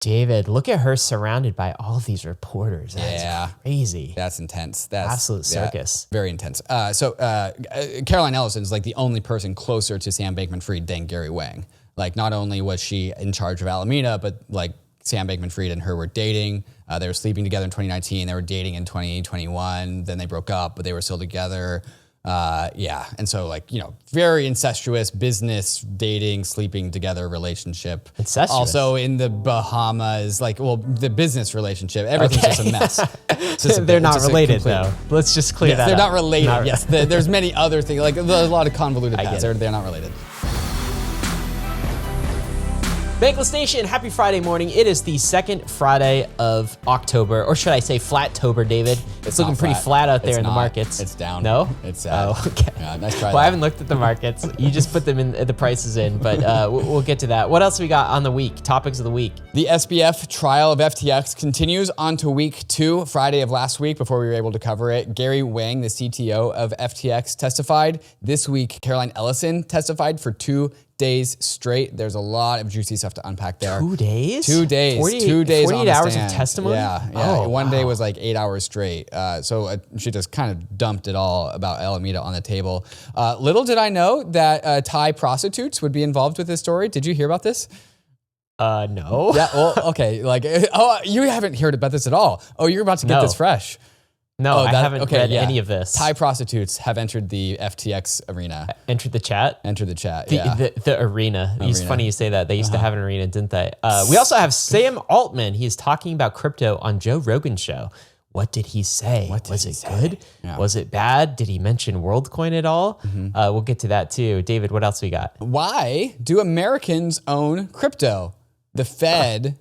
David, look at her surrounded by all of these reporters. That's crazy. That's intense. That's absolute circus. Very intense. So Caroline Ellison is like the only person closer to Sam Bankman-Fried than Gary Wang. Like, not only was she in charge of Alameda, but like Sam Bankman-Fried and her were dating. They were sleeping together in 2019. They were dating in 2021. Then they broke up, but they were still together. And so, like, very incestuous business, dating, sleeping together relationship. Incestuous. Also in the Bahamas, the business relationship, everything's just a mess. They're not related though. Let's just clear that up. They're not related. Yes, there's many other things. Like, there's a lot of convoluted paths. They're not related. Bankless Nation, happy Friday morning. It is the second Friday of October, or should I say Flattober, David? It's looking pretty flat out there in the markets. It's down. No? It's sad. Oh, okay. Yeah, nice try. Well, I haven't looked at the markets. You just put them in the prices in, but we'll get to that. What else we got on the week? Topics of the week. The SBF trial of FTX continues on to week 2, Friday of last week, before we were able to cover it. Gary Wang, the CTO of FTX, testified. This week, Caroline Ellison testified for 2 days straight. There's a lot of juicy stuff to unpack there. 2 days? 2 days. 48 hours of testimony? Yeah. Oh, One day was like 8 hours straight. So she just kind of dumped it all about Alameda on the table. Little did I know that Thai prostitutes would be involved with this story. Did you hear about this? No. Yeah, well, okay. You haven't heard about this at all. Oh, you're about to get this fresh. No, I haven't read any of this. Thai prostitutes have entered the FTX arena. Entered the chat? Entered the chat, The arena. It's funny you say that. They used to have an arena, didn't they? We also have Sam Altman. He's talking about crypto on Joe Rogan's show. What did he say? Was it good? Yeah. Was it bad? Did he mention WorldCoin at all? We'll get to that too. David, what else we got? Why do Americans own crypto? The Fed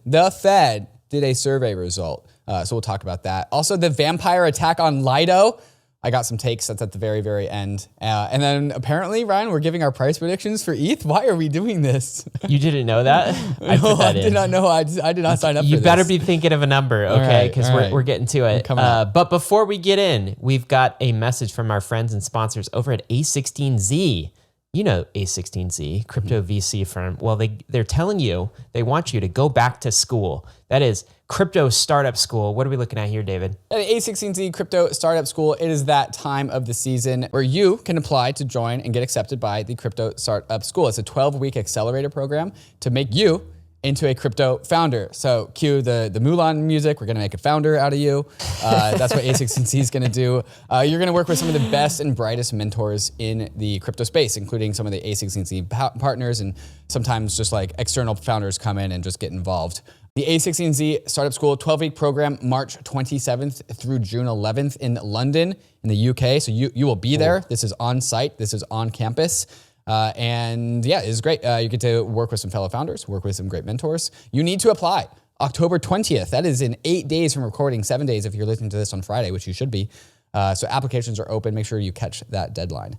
did a survey result. So we'll talk about that. Also, the vampire attack on Lido. I got some takes. That's at the very, very end. And then apparently, Ryan, we're giving our price predictions for ETH. Why are we doing this? You didn't know that? I did not know. I did not sign up for this. You better be thinking of a number, okay? Because we're getting to it. But before we get in, we've got a message from our friends and sponsors over at A16Z. You know A16Z, crypto VC firm. Well, they're telling you they want you to go back to school. That is crypto startup school. What are we looking at here, David? At A16Z Crypto Startup School, it is that time of the season where you can apply to join and get accepted by the Crypto Startup School. It's a 12-week accelerator program to make you into a crypto founder. So cue the Mulan music. We're going to make a founder out of you. That's what A16Z is going to do. You're going to work with some of the best and brightest mentors in the crypto space, including some of the A16Z partners, and sometimes just like external founders come in and just get involved. The A16Z Startup School 12-week program, March 27th through June 11th in London in the UK. So you will be there. This is on site. This is on campus. And yeah, it's great. You get to work with some fellow founders, work with some great mentors. You need to apply October 20th. That is in 8 days from recording, 7 days if you're listening to this on Friday, which you should be. So applications are open. Make sure you catch that deadline.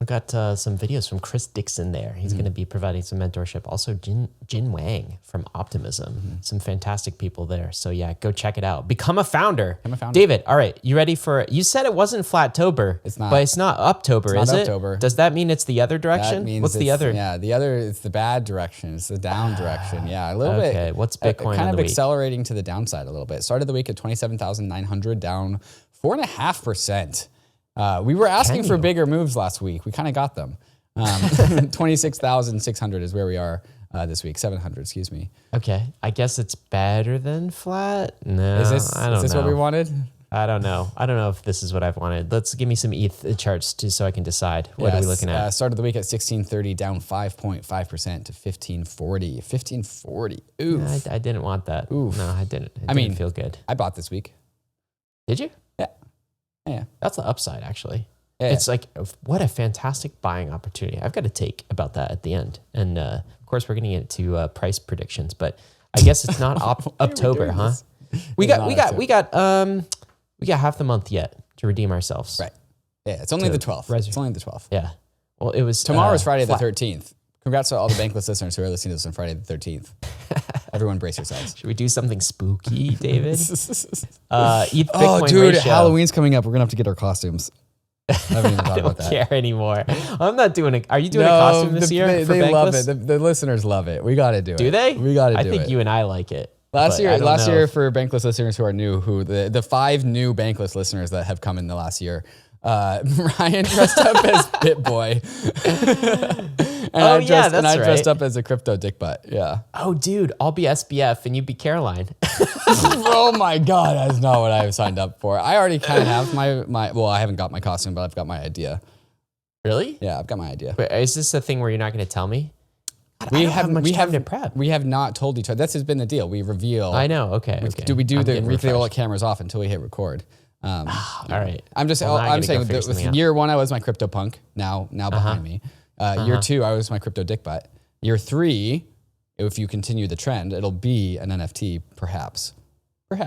We got some videos from Chris Dixon there. He's going to be providing some mentorship. Also, Jin Wang from Optimism. Some fantastic people there. So yeah, go check it out. Become a founder. David, all right, you ready for it? You said it wasn't Flattober. It's not. But it's not Uptober, is it? Uptober. Does that mean it's the other direction? That means what's the other? Yeah, the other is the bad direction. It's the down direction. Yeah, a little bit. Okay, what's Bitcoin kind on of the week? Accelerating to the downside a little bit. Started the week at 27,900, down 4.5%. We were asking for bigger moves last week. We kind of got them. 26,600 is where we are this week. 700, excuse me. Okay, I guess it's better than flat. No, I don't know. Is this what we wanted? I don't know. I don't know if this is what I've wanted. Let's give me some ETH charts so I can decide. What are we looking at? Started the week at 1630, down 5.5% to 1540. 1540. Oof. No, I didn't want that. Oof. No, I didn't. It didn't feel good. I bought this week. Did you? Yeah. That's the upside, actually. Yeah. It's like, what a fantastic buying opportunity. I've got a take about that at the end. And of course, we're going to get to price predictions, but I guess it's not October, huh? We got half the month yet to redeem ourselves. Right. Yeah, it's only the 12th. It's only the 12th. Yeah. Well, it was tomorrow's Friday the 13th. Congrats to all the Bankless listeners who are listening to this on Friday the 13th. Everyone brace yourselves. Should we do something spooky, David? Bitcoin dude, ratio. Halloween's coming up. We're going to have to get our costumes. I haven't even thought about that. I don't care anymore. I'm not doing it. Are you doing a costume this year? They love it. The listeners love it. We got to do it. Do they? We got to do it. I think you and I like it. Last year for Bankless listeners who are new, the 5 new Bankless listeners that have come in the last year, Ryan dressed up as BitBoy. And I dressed up as a crypto dick butt. Yeah. Oh, dude, I'll be SBF and you be Caroline. Oh my God, that's not what I signed up for. I already kind of have my. Well, I haven't got my costume, but I've got my idea. Really? Yeah, I've got my idea. But is this a thing where you're not going to tell me? We have not told each other. This has been the deal. We reveal. I know. Okay. Do we do the reveal all the cameras off until we hit record? All right. I'm saying with year 1, I was my crypto punk. Now behind me. Year 2, I was my crypto dick butt. Year 3, if you continue the trend, it'll be an NFT, perhaps. An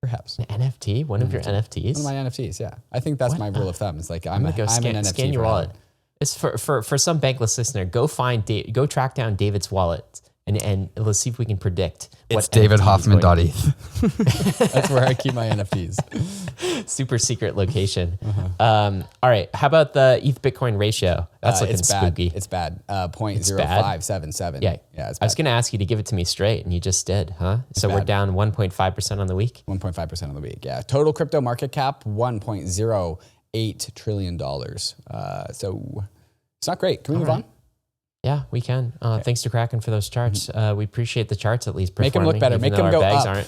NFT? One of your NFTs? One of my NFTs, yeah. I think that's my rule of thumb. It's like I'm an NFT. Scan your wallet. It's for some Bankless listener. Go track down David's wallet and let's see if we can predict. It's davidhoffman.eth. That's where I keep my NFTs. Super secret location. All right. How about the ETH Bitcoin ratio? That's looking spooky. It's bad. 0.0577. Yeah. It's bad. I was going to ask you to give it to me straight, and you just did, huh? So we're down 1.5% on the week. 1.5% on the week. Yeah. Total crypto market cap $1.08 trillion. So it's not great. Can we move on? Yeah, we can. Thanks to KRAKEN for those charts. We appreciate the charts at least. Make them look better. Make them go up.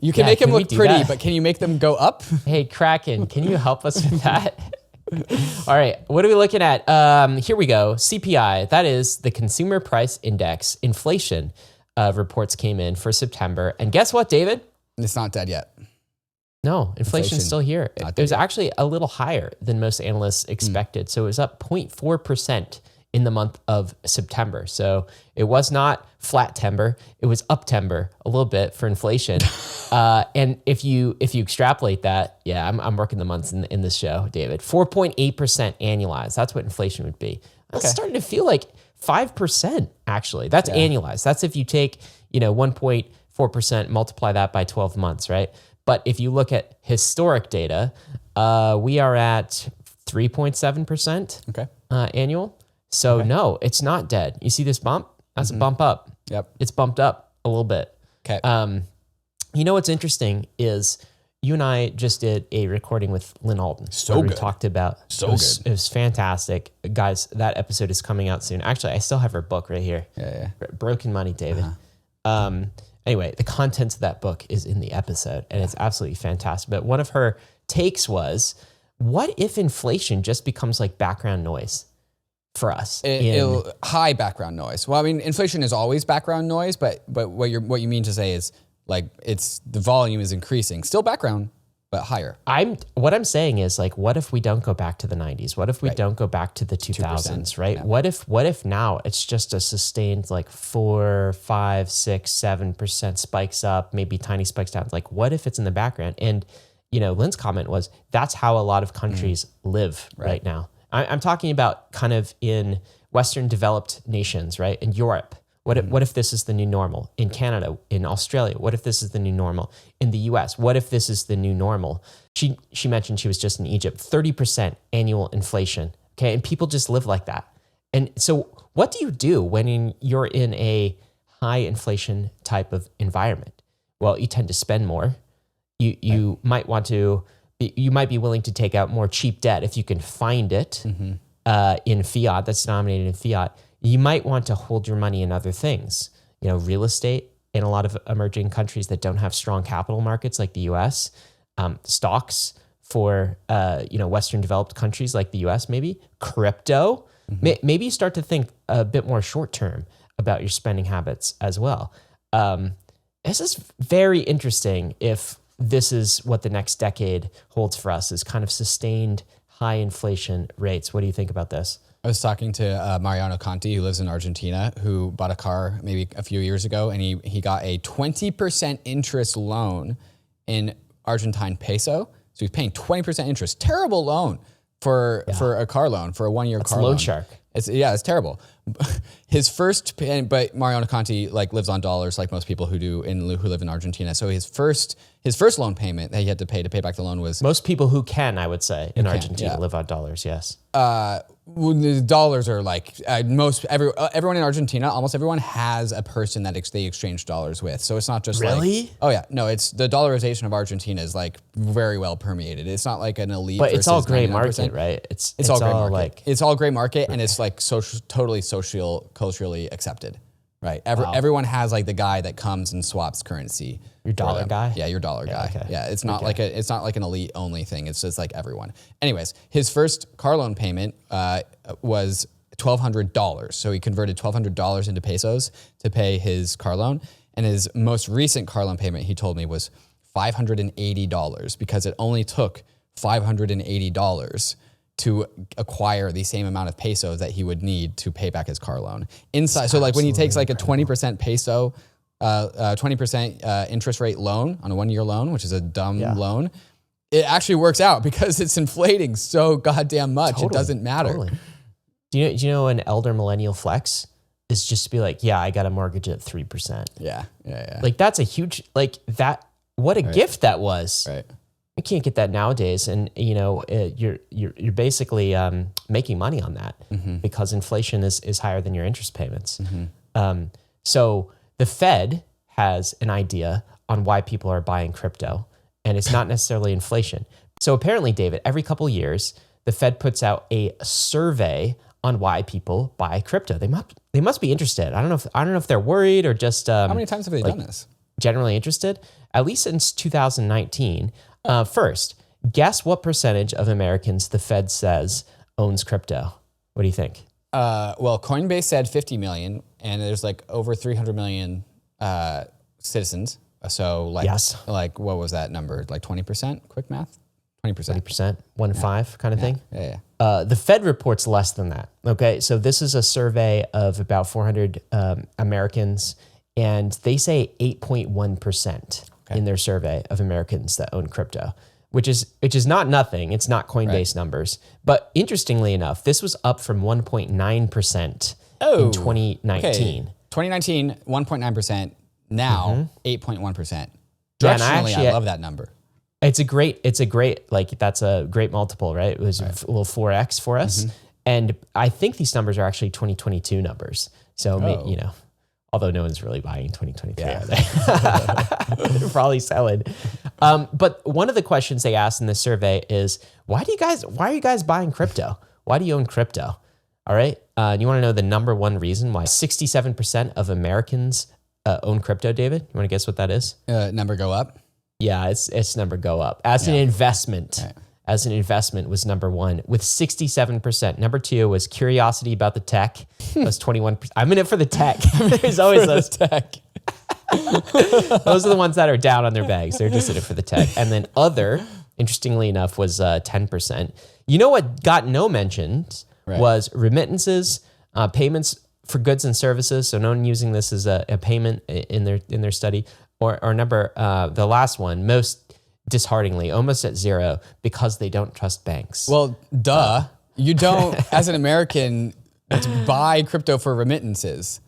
You can make them look pretty, but can you make them go up? Hey, KRAKEN, can you help us with that? All right, what are we looking at? Here we go. CPI, that is the Consumer Price Index. Inflation reports came in for September. And guess what, David? It's not dead yet. No, inflation's still here. It was actually a little higher than most analysts expected. So it was up 0.4% in the month of September. So it was not flat timber, it was up timber a little bit for inflation. And if you extrapolate that, yeah, I'm working the months in this show, David. 4.8% annualized. That's what inflation would be. That's starting to feel like 5%, actually. That's annualized. That's if you take, 1.4%, multiply that by 12 months, right? But if you look at historic data, we are at 3.7% annual. So no, it's not dead. You see this bump? That's a bump up. Yep. It's bumped up a little bit. Okay. What's interesting is you and I just did a recording with Lynn Alden. So good. We talked about. It was fantastic. Guys, that episode is coming out soon. Actually, I still have her book right here. Yeah. Broken Money, David. Anyway, the contents of that book is in the episode, and it's absolutely fantastic. But one of her takes was, what if inflation just becomes like background noise for us? High background noise. Well, I mean, inflation is always background noise, but what you mean to say is like the volume is increasing, still background, but higher. What I'm saying is like, what if we don't go back to the 90s? What if we don't go back to the 2000s, right? Yeah. What if now it's just a sustained like 4, 5, 6, 7% spikes up, maybe tiny spikes down? Like, what if it's in the background? And Lynn's comment was that's how a lot of countries live right now. I'm talking about kind of in Western developed nations, right? In Europe, what if this is the new normal? In Canada, in Australia, what if this is the new normal? In the US, what if this is the new normal? She mentioned she was just in Egypt, 30% annual inflation, okay? And people just live like that. And so what do you do when you're in a high inflation type of environment? Well, you tend to spend more. You might want to... You might be willing to take out more cheap debt if you can find it in fiat, that's denominated in fiat. You might want to hold your money in other things, real estate in a lot of emerging countries that don't have strong capital markets like the US, stocks for, Western developed countries like the US, maybe crypto. Maybe you start to think a bit more short-term about your spending habits as well. This is very interesting if this is what the next decade holds for us, is kind of sustained high inflation rates. What do you think about this? I was talking to Mariano Conti, who lives in Argentina, who bought a car maybe a few years ago, and he got a 20% interest loan in Argentine peso. So he's paying 20% interest. Terrible loan for a car loan, for a 1-year car loan. Loan shark. It's terrible. But Mariano Conti lives on dollars like most people who live in Argentina. So his first loan payment that he had to pay back the loan was... Most people who can, I would say, in Argentina live on dollars, yes. The dollars are like everyone in Argentina, almost everyone has a person that they exchange dollars with. So it's not just really? Oh yeah, no, it's the dollarization of Argentina is like very well permeated. It's not like an elite. But it's all gray 99%. market, right? It's all gray market. Like, it's all gray market, and it's like totally culturally accepted, right? Everyone has like the guy that comes and swaps currency. Your dollar guy? Yeah, your dollar guy. Okay. Yeah, it's not like an elite only thing. It's just like everyone. Anyways, his first car loan payment was $1,200. So he converted $1,200 into pesos to pay his car loan. And his most recent car loan payment, he told me, was $580 because it only took $580 to acquire the same amount of pesos that he would need to pay back his car loan. So like when he takes like a 20% peso 20% interest rate loan on a 1 year loan, which is a dumb loan, it actually works out because it's inflating so goddamn much. It doesn't matter. Totally. Do you know an elder millennial flex is just to be like, yeah, I got a mortgage at 3%. Yeah. Like that's a huge, like that, what a gift that was. Right. You can't get that nowadays. And you're basically making money on that because inflation is higher than your interest payments. So the Fed has an idea on why people are buying crypto, and it's not necessarily inflation. So apparently, David, every couple of years, the Fed puts out a survey on why people buy crypto. They must be interested. I don't know if they're worried or just how many times have they done this? Generally interested, at least since 2019. First, guess what percentage of Americans the Fed says owns crypto? What do you think? Well, Coinbase said 50 million, and there's like over 300 million citizens. So like what was that number? Like 20%? Quick math? 20%. 20%, 1 in 5 kind of thing? Yeah. The Fed reports less than that. Okay, so this is a survey of about 400 Americans, and they say 8.1% in their survey of Americans that own crypto, which is not nothing. It's not Coinbase numbers. But interestingly enough, this was up from 1.9% in 2019. Okay. 2019, 1.9%. Now, 8.1%. Directionally, I love that number. It's a great, like that's a great multiple, right? It was a little 4X for us. And I think these numbers are actually 2022 numbers. So, although no one's really buying 2023, are they? They're probably selling. But one of the questions they asked in this survey is, why are you guys buying crypto? Why do you own crypto? All right. You want to know the number one reason why 67% of Americans own crypto, David? You want to guess what that is? Number go up? Yeah, it's number go up. As an investment. Right. As an investment was number one with 67%. Number two was curiosity about the tech. That was 21%. I'm in it for the tech. There's always those tech. Those are the ones that are down on their bags. They're just in it for the tech. And then other, interestingly enough, was 10%. You know what got no mentions was remittances, payments for goods and services. So no one using this as a payment in their study. Or number, the last one, most dishearteningly, almost at zero, because they don't trust banks. Well, duh. You don't, as an American, buy crypto for remittances.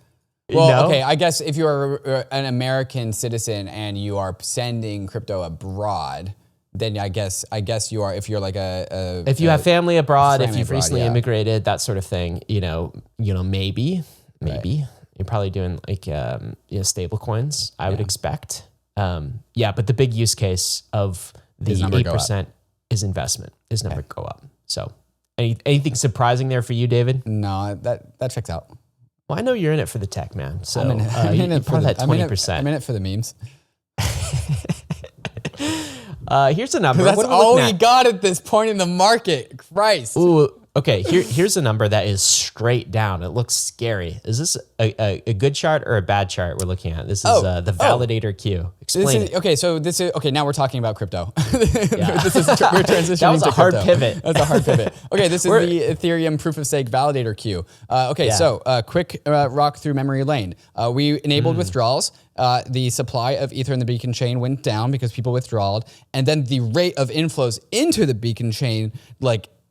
Well, okay, I guess if you are an American citizen and you are sending crypto abroad, then I guess you are. If you're like if you have family abroad, if you've recently immigrated, that sort of thing, maybe you're probably doing like stable coins. I would expect. But the big use case of the 8% is investment. Is number go up. So, anything surprising there for you, David? No, that checks out. Well, I know you're in it for the tech, man. So I'm in it for that 20%. I'm in it for the memes. Here's a number. That's all we got at this point in the market. Christ. Ooh, okay. Here's a number that is straight down. It looks scary. Is this a good chart or a bad chart we're looking at? This is the Validator Queue. Explain it. Okay, now we're talking about crypto. We're transitioning that was a to hard crypto. pivot. That's a hard pivot. Okay, this is the Ethereum proof of stake validator queue. So quick rock through memory lane. We enabled withdrawals. The supply of Ether in the beacon chain went down because people withdrawed, and then the rate of inflows into the beacon chain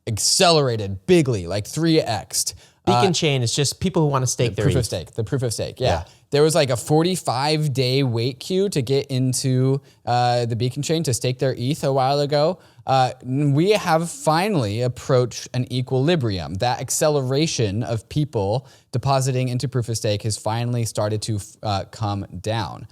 accelerated bigly, like 3x'd. Beacon chain is just people who want to stake their proof of stake. The proof of stake, yeah. There was like a 45-day wait queue to get into the Beacon chain to stake their ETH a while ago. We have finally approached an equilibrium. That acceleration of people depositing into proof of stake has finally started to come down.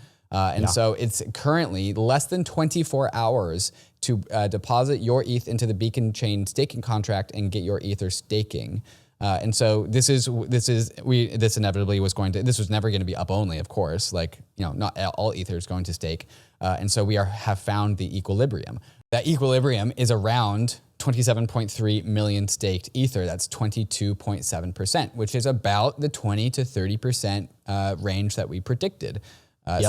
So it's currently less than 24 hours to deposit your ETH into the Beacon chain staking contract and get your Ether staking. And so this inevitably was this was never going to be up only, of course, like, not all Ether is going to stake. And so we have found the equilibrium. That equilibrium is around 27.3 million staked Ether. That's 22.7%, which is about the 20 to 30% range that we predicted.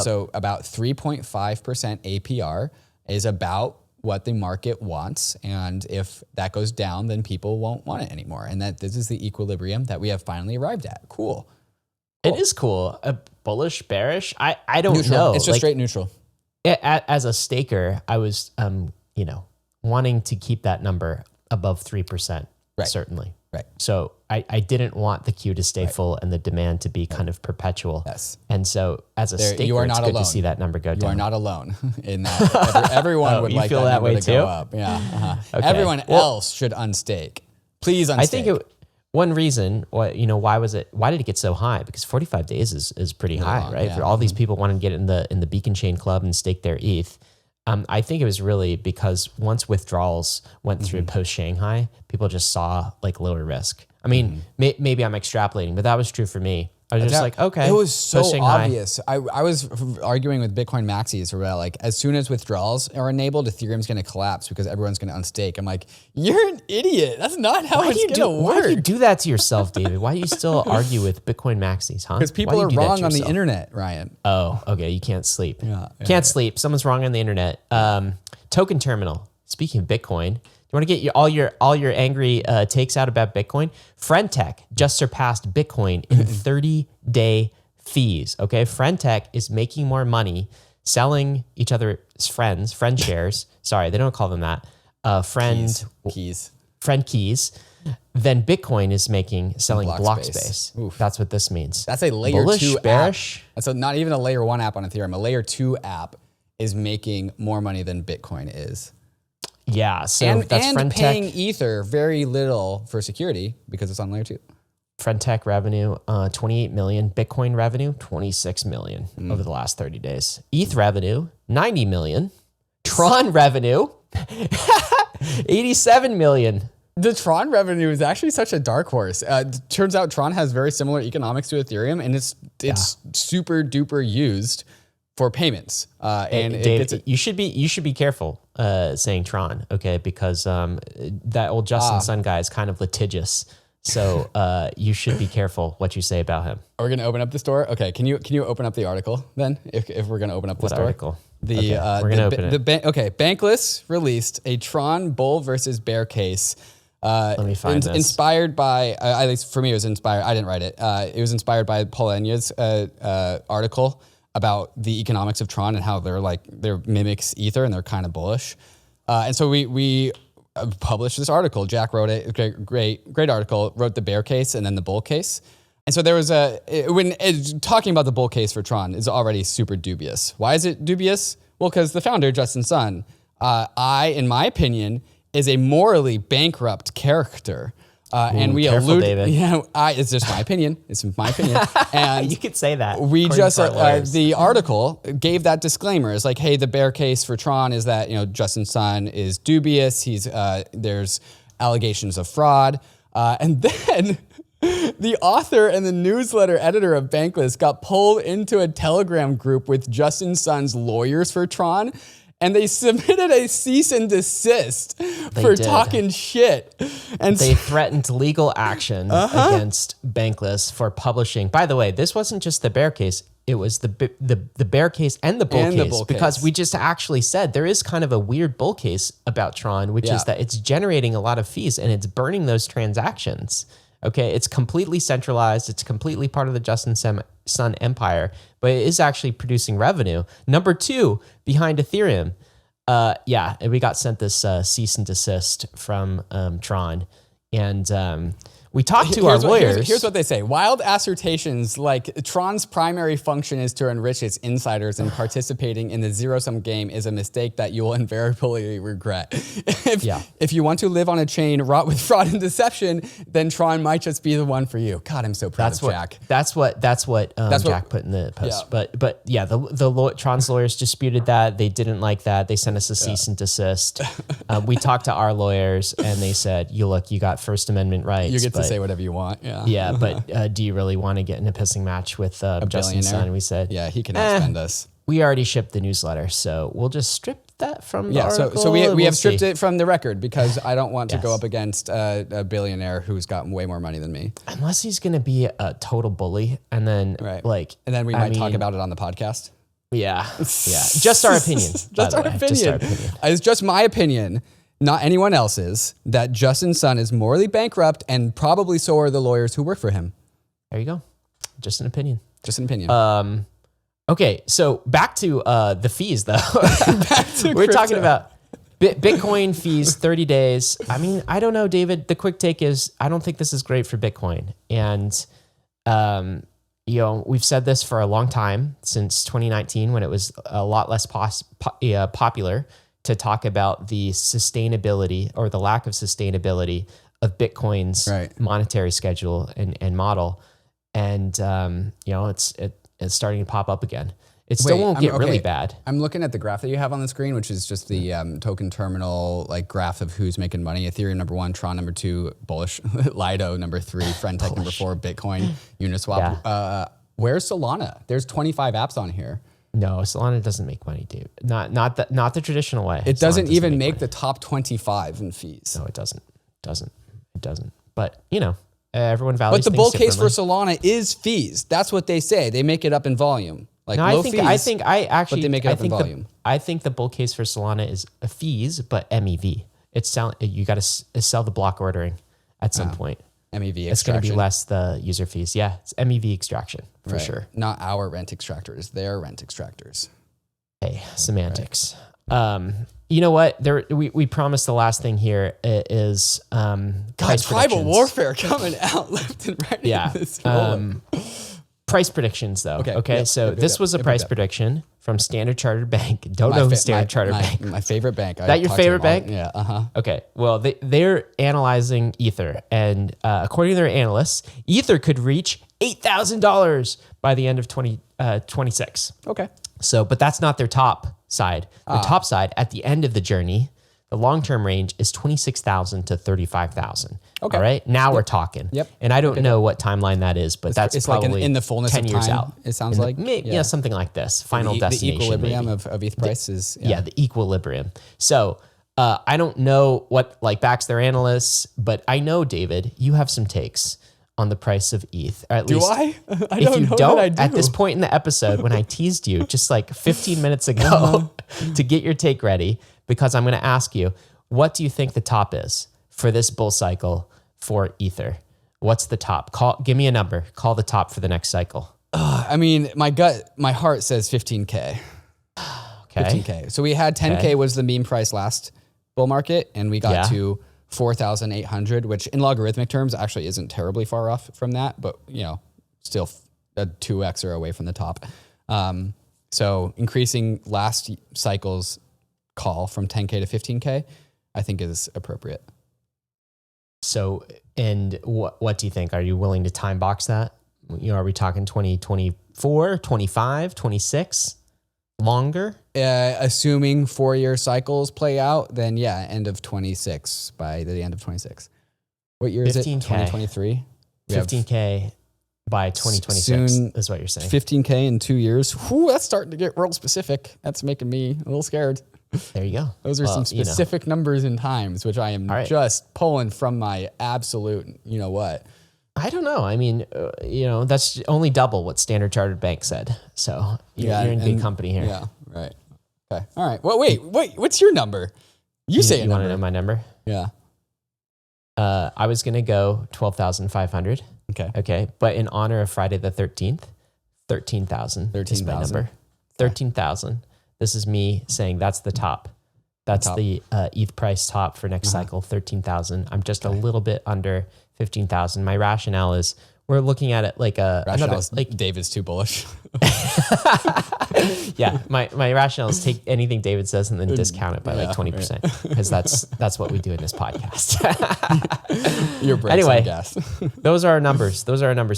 So about 3.5% APR is about what the market wants. And if that goes down, then people won't want it anymore. And this is the equilibrium that we have finally arrived at. Cool. It is cool. Bullish, bearish? I don't neutral. know. It's just straight neutral. As a staker, I was, wanting to keep that number above 3%, certainly. Right. So I didn't want the queue to stay full and the demand to be kind of perpetual. Yes. And so as a staker, you are not it's good alone. to see that number go down. You are not alone in that. Everyone would like feel that way number to too? go up. Yeah. Okay. Everyone else should unstake. Please unstake. I think one reason, why did it get so high? Because 45 days is pretty high, right? Yeah. For all these people wanting to get in the Beacon Chain Club and stake their ETH. I think it was really because once withdrawals went through post Shanghai, people just saw like lower risk. I mean, maybe I'm extrapolating, but that was true for me. I was just like, okay. It was so Shanghai. obvious. I was arguing with Bitcoin maxis about like, as soon as withdrawals are enabled, Ethereum's going to collapse because everyone's going to unstake. I'm like, you're an idiot. That's not how it's going to work. Why do you do that to yourself, David? Why do you still argue with Bitcoin maxis, huh? Because people are wrong on the internet, Ryan. Oh, okay. You can't sleep. Can't sleep. Someone's wrong on the internet. Token terminal. Speaking of Bitcoin, you want to get all your angry takes out about Bitcoin? Friend.tech just surpassed Bitcoin in 30-day fees. Okay, Friend.tech is making more money selling each other's friend shares. Sorry, they don't call them that. Friend keys than Bitcoin is making selling block space. That's what this means. That's a layer Bullish, 2 bearish. app. That's not even a layer 1 app on Ethereum. A layer 2 app is making more money than Bitcoin is. Yeah, so that's Friend.tech. Paying Ether very little for security because it's on layer 2. Friend.tech revenue, 28 million. Bitcoin revenue, 26 million over the last 30 days. ETH revenue, 90 million. Tron revenue, 87 million. The Tron revenue is actually such a dark horse. Turns out Tron has very similar economics to Ethereum, and it's super duper used for payments. And Dave, you should be careful saying Tron, okay? Because that old Justin Sun guy is kind of litigious. So you should be careful what you say about him. Are we going to open up the store? Okay, can you open up the article then? If we're going to open up the store, article? We're going to open it. Bankless released a Tron bull versus bear case. Let me find this. Inspired by, at least for me, it was inspired. I didn't write it. It was inspired by Paul Enya's article about the economics of Tron and how they're mimics Ether and they're kind of bullish. And so we published this article. Jack wrote it. Great article. Wrote the bear case and then the bull case. And so there was talking about the bull case for Tron is already super dubious. Why is it dubious? Well, because the founder, Justin Sun, in my opinion, is a morally bankrupt character. And we careful, David. It's just my opinion. It's my opinion. And you could say that. We just the article gave that disclaimer. It's like, hey, the bear case for Tron is that Justin Sun is dubious. There's allegations of fraud, and then the author and the newsletter editor of Bankless got pulled into a Telegram group with Justin Sun's lawyers for Tron. And they submitted a cease and desist for talking shit. And they threatened legal action against Bankless for publishing. By the way, this wasn't just the bear case. It was the bear case and the bull case. Because we just actually said there is kind of a weird bull case about Tron, which is that it's generating a lot of fees and it's burning those transactions. Okay, it's completely centralized. It's completely part of the Justin Sun empire, but it is actually producing revenue. Number 2, behind Ethereum. We got sent this cease and desist from Tron. And we talked to our lawyers. Here's what they say. Wild assertions like Tron's primary function is to enrich its insiders, and participating in the zero-sum game is a mistake that you will invariably regret. If you want to live on a chain wrought with fraud and deception, then Tron might just be the one for you. God, I'm so proud of Jack. That's what Jack put in the post. But yeah, Tron's lawyers disputed that. They didn't like that. They sent us a cease and desist. We talked to our lawyers, and they said, you got First Amendment rights. You get to say whatever you want. Yeah, but do you really want to get in a pissing match with Justin Sun? We said, yeah, he can outspend us. We already shipped the newsletter, so we'll just strip that from the article. So we have stripped it from the record because I don't want to go up against a billionaire who's got way more money than me. Unless he's going to be a total bully, and then and then we might talk about it on the podcast. Yeah. Just our opinion. Just our opinion. It's just my opinion, not anyone else's, that Justin Sun is morally bankrupt, and probably so are the lawyers who work for him. There you go. Just an opinion. Just an opinion. Okay, so back to the fees, though. We're talking about Bitcoin fees, 30 days. I mean, I don't know, David. The quick take is I don't think this is great for Bitcoin. And, we've said this for a long time, since 2019, when it was a lot less popular to talk about the sustainability or the lack of sustainability of Bitcoin's monetary schedule and model. And, it's starting to pop up again. It still won't get really bad. I'm looking at the graph that you have on the screen, which is just the token terminal graph of who's making money. Ethereum number 1, Tron number 2, Bullish, Lido number 3, Friend.tech number 4, Bitcoin, Uniswap. Yeah. Where's Solana? There's 25 apps on here. No, Solana doesn't make money, dude. Not the traditional way. It doesn't even make the top 25 in fees. No, it doesn't. It doesn't. But everyone values. But the bull case for Solana is fees. That's what they say. They make it up in volume. But they make it up in volume. I think the bull case for Solana is fees, but MEV. You got to sell the block ordering at some point. MEV extraction. It's going to be less the user fees. Yeah, it's MEV extraction for sure. Not our rent extractors, their rent extractors. Hey, semantics. Right. You know what? We promised the last thing here is tribal warfare coming out left and right. Yeah. In this price predictions, though. Okay. So this was a price prediction from Standard Chartered Bank. Don't know who Standard Chartered Bank. My favorite bank. That your favorite bank? Yeah. Okay. Well, they're analyzing Ether, and according to their analysts, Ether could reach $8,000 by the end of 2026. Okay. So, but that's not their top side. Their top side at the end of the journey, the long-term range is 26,000 to 35,000. Okay. All right. Now we're talking. Yep. And I don't know what timeline that is, but it's probably like in the fullness 10 of years time, out. It sounds like. Yeah, something like this. Final destination. The equilibrium of ETH price is. Yeah, the equilibrium. So I don't know what backs their analysts, but I know, David, you have some takes on the price of ETH. Or at least, do I? If you don't, at this point in the episode, when I teased you just 15 minutes ago to get your take ready, because I'm going to ask you, what do you think the top is for this bull cycle for Ether? What's the top? Give me a number. Call the top for the next cycle. I mean, my heart says 15K. Okay. 15K. So we had 10K was the meme price last bull market, and we got to 4,800, which in logarithmic terms actually isn't terribly far off from that, but still a 2x away from the top. So increasing last cycle's call from 10K to 15K, I think is appropriate. So, and what do you think? Are you willing to time box that? Are we talking 2024, 25, 26? Longer? Assuming 4-year cycles play out, then end of 26 by the end of 26. What year is it? 2023? 15K by 2026 is what you're saying. 15K in 2 years. Whew, that's starting to get real specific. That's making me a little scared. There you go. Those are some specific numbers and times, which I am just pulling from my absolute, what. I don't know. I mean, that's only double what Standard Chartered Bank said. So you're in good company here. Yeah, right. Okay. All right. Well, wait. What's your number? You say a number. You want to know my number? Yeah. I was going to go 12,500. Okay. But in honor of Friday the 13th, 13,000 is my number. 13,000. This is me saying that's the top. That's the ETH price top for next cycle, 13,000. I'm just a little bit under 15,000. My rationale is we're looking at it like David's too bullish. Yeah, my rationale is take anything David says and then discount it by like 20% because that's what we do in this podcast. Your brakes anyway, on gas. Those are our numbers.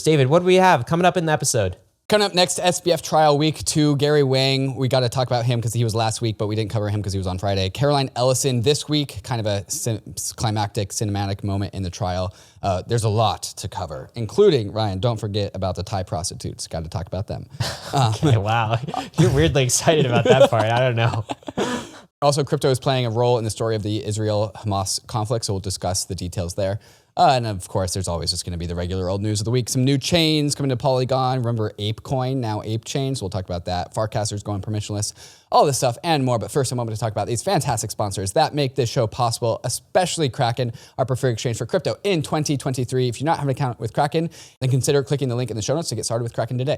David, what do we have coming up in the episode? Coming up next, SBF Trial Week 2, Gary Wang. We got to talk about him because he was last week, but we didn't cover him because he was on Friday. Caroline Ellison this week, kind of a climactic cinematic moment in the trial. There's a lot to cover, including, Ryan, don't forget about the Thai prostitutes. Got to talk about them. Okay, wow. You're weirdly excited about that part. I don't know. Also, crypto is playing a role in the story of the Israel-Hamas conflict, so we'll discuss the details there. And of course, there's always just going to be the regular old news of the week. Some new chains coming to Polygon. Remember ApeCoin, now ApeChain, so we'll talk about that. Farcaster's going permissionless, all this stuff and more. But first, I want to talk about these fantastic sponsors that make this show possible, especially Kraken, our preferred exchange for crypto in 2023. If you not have an account with Kraken, then consider clicking the link in the show notes to get started with Kraken today.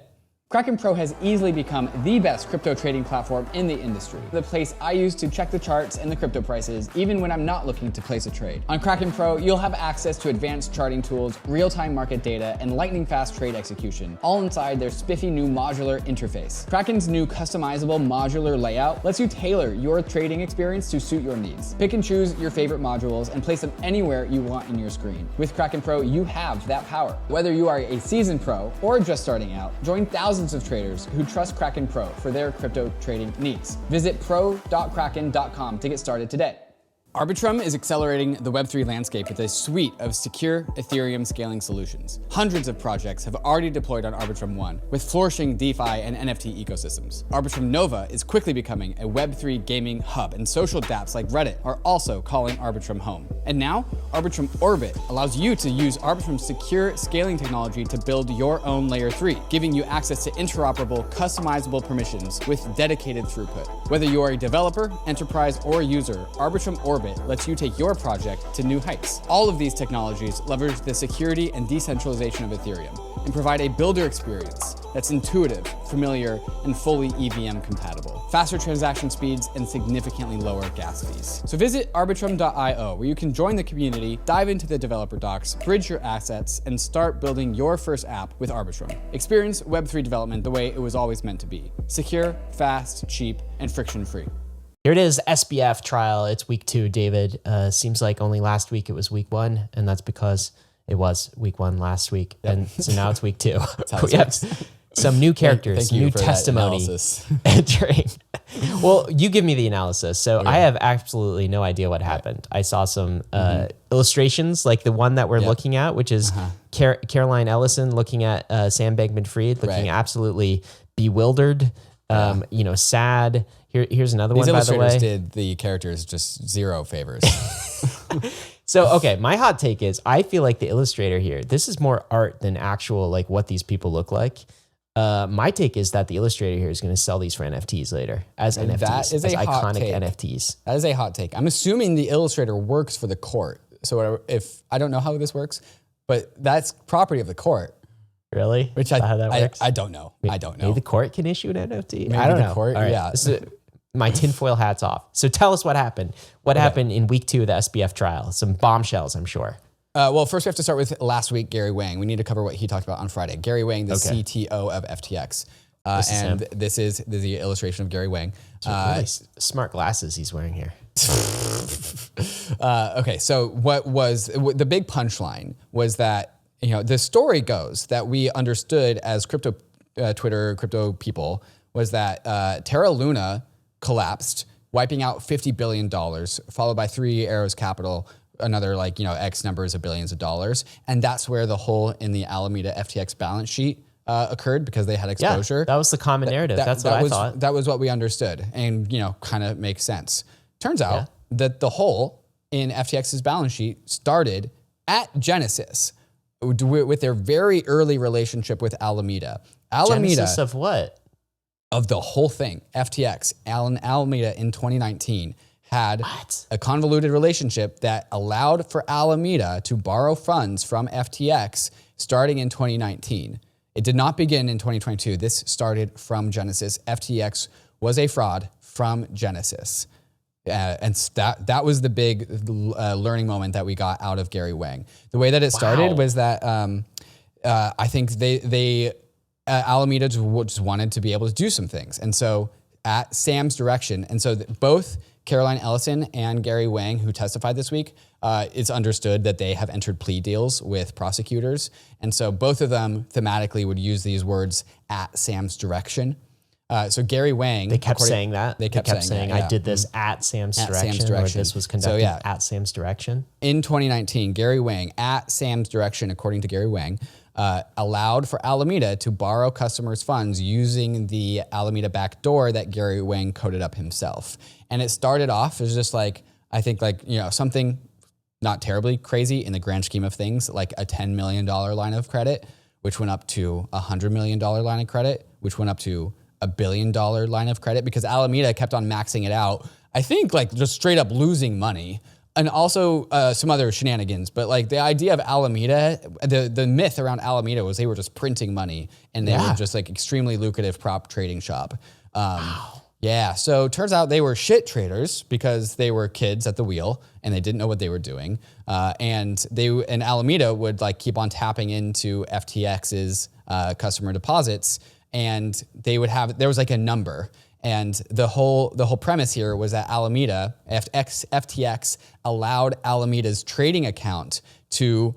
Kraken Pro has easily become the best crypto trading platform in the industry. The place I use to check the charts and the crypto prices, even when I'm not looking to place a trade. On Kraken Pro, you'll have access to advanced charting tools, real-time market data, and lightning-fast trade execution, all inside their spiffy new modular interface. Kraken's new customizable modular layout lets you tailor your trading experience to suit your needs. Pick and choose your favorite modules and place them anywhere you want in your screen. With Kraken Pro, you have that power. Whether you are a seasoned pro or just starting out, join thousands of traders who trust Kraken Pro for their crypto trading needs. Visit pro.kraken.com to get started today. ARBITRUM is accelerating the Web3 landscape with a suite of secure Ethereum scaling solutions. Hundreds of projects have already deployed on ARBITRUM 1 with flourishing DeFi and NFT ecosystems. ARBITRUM Nova is quickly becoming a Web3 gaming hub, and social dApps like Reddit are also calling ARBITRUM home. And now, ARBITRUM Orbit allows you to use ARBITRUM's secure scaling technology to build your own Layer 3, giving you access to interoperable, customizable permissions with dedicated throughput. Whether you are a developer, enterprise, or user, ARBITRUM Orbit lets you take your project to new heights. All of these technologies leverage the security and decentralization of Ethereum and provide a builder experience that's intuitive, familiar, and fully EVM compatible. Faster transaction speeds and significantly lower gas fees. So visit arbitrum.io, where you can join the community, dive into the developer docs, bridge your assets, and start building your first app with Arbitrum. Experience Web3 development the way it was always meant to be: secure, fast, cheap, and friction-free. Here it is, SBF Trial. It's week 2, David. Seems like only last week it was week 1, and that's because it was week 1 last week, and so now it's week 2. We have some new characters, new testimony entering. Well, you give me the analysis. So I have absolutely no idea what happened. I saw some illustrations, like the one that we're looking at, which is Caroline Ellison looking at Sam Bankman-Fried, looking absolutely bewildered, sad. Here's another one, by the way. These illustrators did the characters just zero favors. So, okay, my hot take is I feel like the illustrator here, this is more art than actual, like, what these people look like. My take is that the illustrator here is going to sell these for NFTs later as NFTs, that is as a hot iconic take. NFTs. That is a hot take. I'm assuming the illustrator works for the court. So if I don't know how this works, but that's property of the court. Really? Which how that works? I don't know. I don't know. Maybe the court can issue an NFT? Maybe I don't the know. Court, yeah. My tinfoil hat's off. So tell us what happened. What happened in week 2 of the SBF trial? Some bombshells, I'm sure. Well, first we have to start with last week, Gary Wang. We need to cover what he talked about on Friday. Gary Wang, the CTO of FTX. This is the illustration of Gary Wang. Really smart glasses he's wearing here. Okay, so what was the big punchline was that, the story goes that we understood as crypto Twitter, crypto people, was that Terra Luna collapsed, wiping out $50 billion, followed by Three Arrows Capital, another X numbers of billions of dollars. And that's where the hole in the Alameda FTX balance sheet occurred, because they had exposure. Yeah, that was the common narrative. That's what I thought. That was what we understood, and kind of makes sense. Turns out that the hole in FTX's balance sheet started at Genesis with their very early relationship with Alameda. Genesis of what? Of the whole thing. FTX, Alameda in 2019 had a convoluted relationship that allowed for Alameda to borrow funds from FTX starting in 2019. It did not begin in 2022. This started from Genesis. FTX was a fraud from Genesis. And that was the big learning moment that we got out of Gary Wang. The way that it started was that I think they Alameda just wanted to be able to do some things. And so at Sam's direction, and so both Caroline Ellison and Gary Wang, who testified this week, it's understood that they have entered plea deals with prosecutors. And so both of them thematically would use these words at Sam's direction. So Gary Wang, they kept saying that. They kept saying I did this at Sam's direction. Or this was conducted at Sam's direction. In 2019, Gary Wang, at Sam's direction, according to Gary Wang, allowed for Alameda to borrow customers' funds using the Alameda backdoor that Gary Wang coded up himself. And it started off as just like, I think like, something not terribly crazy in the grand scheme of things, like a $10 million line of credit, which went up to a $100 million line of credit, which went up to $1 billion line of credit, because Alameda kept on maxing it out. I think like just straight up losing money. And also some other shenanigans, but like the idea of Alameda, the myth around Alameda was they were just printing money and they were just like extremely lucrative prop trading shop. Yeah, so turns out they were shit traders because they were kids at the wheel and they didn't know what they were doing. And Alameda would like keep on tapping into FTX's customer deposits, and there was like a number. And the whole premise here was that FTX allowed Alameda's trading account to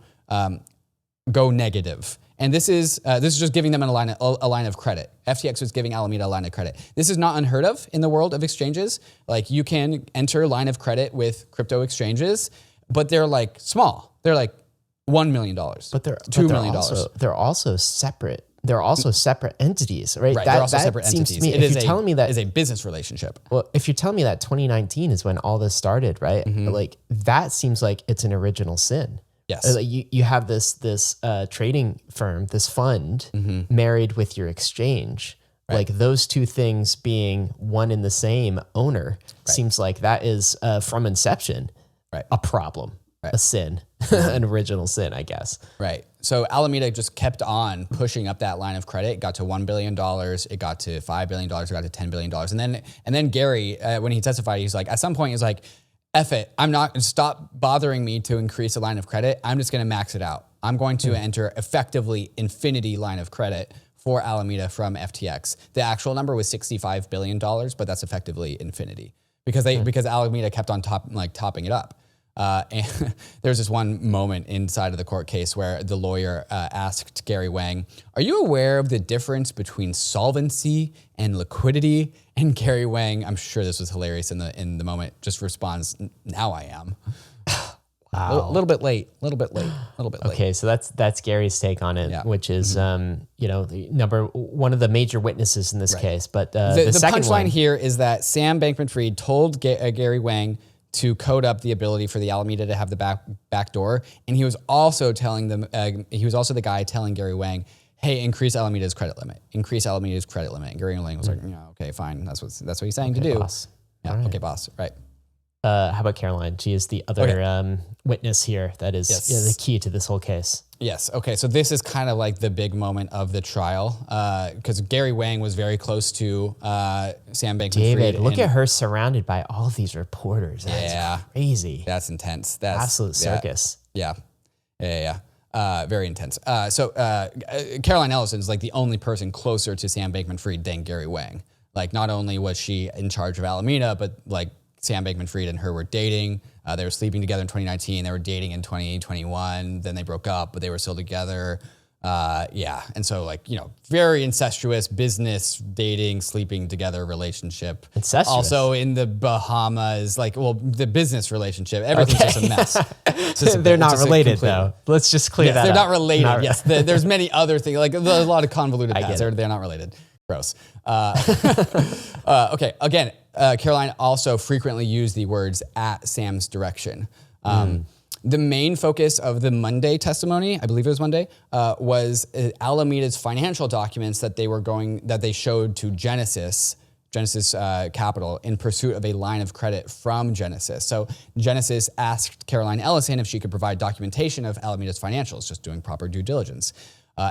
go negative. And this is just giving them a line of credit. FTX was giving Alameda a line of credit. This is not unheard of in the world of exchanges. Like you can enter line of credit with crypto exchanges, but they're like small. They're like $1 million, but they're $2 million. They're also separate. They're also separate entities, right? Right, they're also separate entities. To me, if you're telling me that is a business relationship. Well, if you're telling me that 2019 is when all this started, right? Like that seems like it's an original sin. Yes. Like you have this trading firm, this fund married with your exchange. Right. Like those two things being one and the same owner seems like that is from inception a problem, a sin, an original sin, I guess. Right. So Alameda just kept on pushing up that line of credit. It got to $1 billion. It got to $5 billion. It got to $10 billion. And then Gary, when he testified, he's like, at some point, he's like, F it. I'm not going to stop bothering me to increase the line of credit. I'm just going to max it out. I'm going to enter effectively infinity line of credit for Alameda from FTX. The actual number was $65 billion, but that's effectively infinity because Alameda kept on topping it up. And there's this one moment inside of the court case where the lawyer asked Gary Wang, "Are you aware of the difference between solvency and liquidity?" And Gary Wang, I'm sure this was hilarious in the moment, just responds, "Now I am." Wow. A little bit late. Okay, so that's Gary's take on it, which is one of the major witnesses in this case. But the second punchline here is that Sam Bankman-Fried told Gary Wang to code up the ability for the Alameda to have the back door, and he was also telling them. He was also the guy telling Gary Wang, "Hey, increase Alameda's credit limit. Increase Alameda's credit limit." And Gary Wang was like, "Okay, fine. That's what he's saying to do." Boss. Yeah. Right. Okay, boss. Right. How about Caroline? She is the other witness here that is the key to this whole case. Yes. Okay. So this is kind of like the big moment of the trial because Gary Wang was very close to Sam Bankman-Fried. David, look at her surrounded by all of these reporters. That's crazy. That's intense. That's absolute circus. Yeah. Very intense. So Caroline Ellison is like the only person closer to Sam Bankman-Fried than Gary Wang. Like not only was she in charge of Alameda, but like Sam Bankman-Fried and her were dating. They were sleeping together in 2019. They were dating in 2021. Then they broke up, but they were still together. And so very incestuous business, dating, sleeping together relationship. Incestuous. Also in the Bahamas, the business relationship. Everything's just a mess. They're not related though. Let's just clear that up. They're not related. Yes. There's many other things. Like there's a lot of convoluted paths. They're not related. Gross. Okay. Again, Caroline also frequently used the words "at Sam's direction." The main focus of the Monday testimony, I believe it was Monday, was Alameda's financial documents that they showed to Genesis Capital in pursuit of a line of credit from Genesis. So Genesis asked Caroline Ellison if she could provide documentation of Alameda's financials, just doing proper due diligence.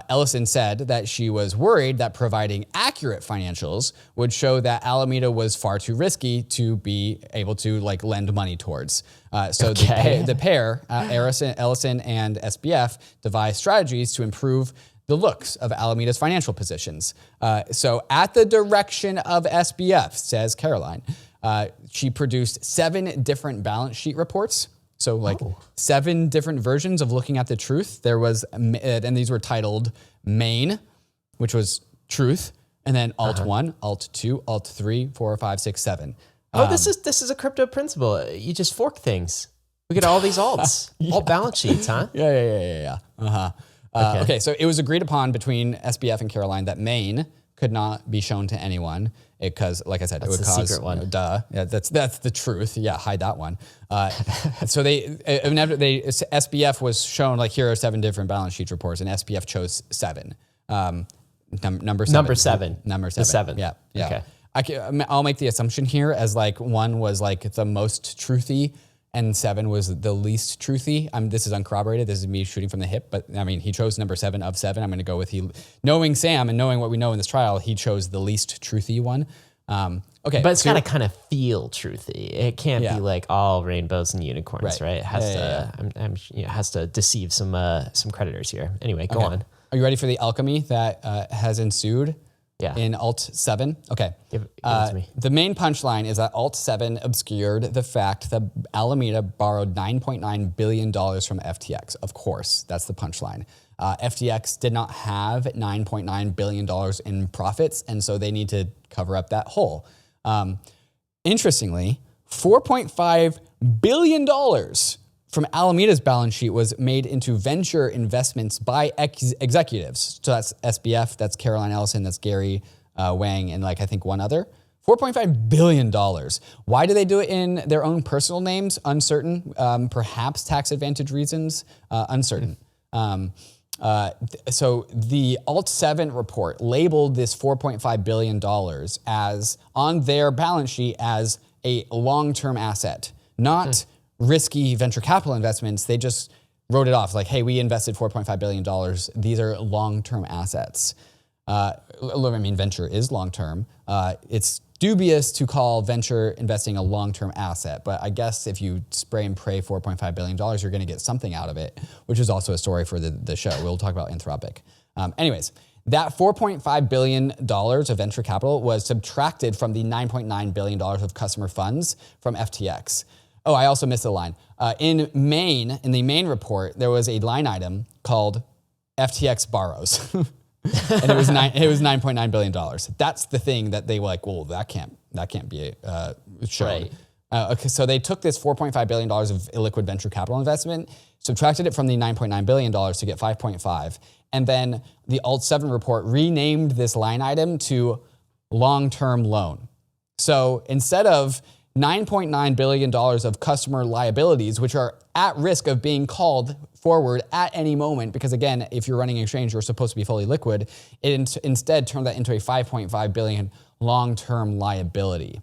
Ellison said that she was worried that providing accurate financials would show that Alameda was far too risky to be able to like lend money towards. The pair, Ellison and SBF, devised strategies to improve the looks of Alameda's financial positions. So at the direction of SBF, says Caroline, she produced 7 different balance sheet reports. So like 7 different versions of looking at the truth. There was, and these were titled Main, which was truth, and then Alt 1, Alt 2, Alt 3, 4, 5, 6, 7. This is a crypto principle. You just fork things. We get all these alts, alt balance sheets, huh? Yeah. Okay, so it was agreed upon between SBF and Caroline that Main could not be shown to anyone because, like I said, it would cause secret one. Duh. Yeah, that's the truth. Yeah, hide that one. So SBF was shown like here are 7 different balance sheet reports, and SBF chose 7. Number 7. Number 7. The 7. Yeah. Okay. I'll make the assumption here as like 1 was like the most truthy, and 7 was the least truthy. This is uncorroborated. This is me shooting from the hip, but I mean, he chose number 7 of 7. I'm going to go with knowing Sam and knowing what we know in this trial, he chose the least truthy one. Okay, but it's got to kind of feel truthy. It can't be like all rainbows and unicorns, right? It has to, has to deceive some creditors here. Anyway, go on. Are you ready for the alchemy that has ensued? Yeah. In Alt 7? Okay. Give it to me. The main punchline is that Alt 7 obscured the fact that Alameda borrowed $9.9 billion from FTX. Of course, that's the punchline. FTX did not have $9.9 billion in profits, and so they need to cover up that hole. Interestingly, $4.5 billion from Alameda's balance sheet was made into venture investments by executives. So that's SBF, that's Caroline Ellison, that's Gary Wang, and like I think one other. $4.5 billion. Why do they do it in their own personal names? Uncertain. Perhaps tax advantage reasons. Uncertain. So the Alt 7 report labeled this $4.5 billion as on their balance sheet as a long-term asset, not risky venture capital investments. They just wrote it off like, hey, we invested $4.5 billion. These are long-term assets. I mean, venture is long-term. It's dubious to call venture investing a long-term asset, but I guess if you spray and pray $4.5 billion, you're going to get something out of it, which is also a story for the show. We'll talk about Anthropic. Anyways, that $4.5 billion of venture capital was subtracted from the $9.9 billion of customer funds from FTX. Oh, I also missed a line. In the main report, there was a line item called FTX borrows. And it was $9.9 billion. That's the thing that they were like, well, that can't be shown. Right. Okay, so they took this $4.5 billion of illiquid venture capital investment, subtracted it from the $9.9 billion to get 5.5. And then the Alt 7 report renamed this line item to long-term loan. So instead of $9.9 billion of customer liabilities, which are at risk of being called forward at any moment, because again, if you're running an exchange, you're supposed to be fully liquid, it instead turned that into a $5.5 billion long-term liability.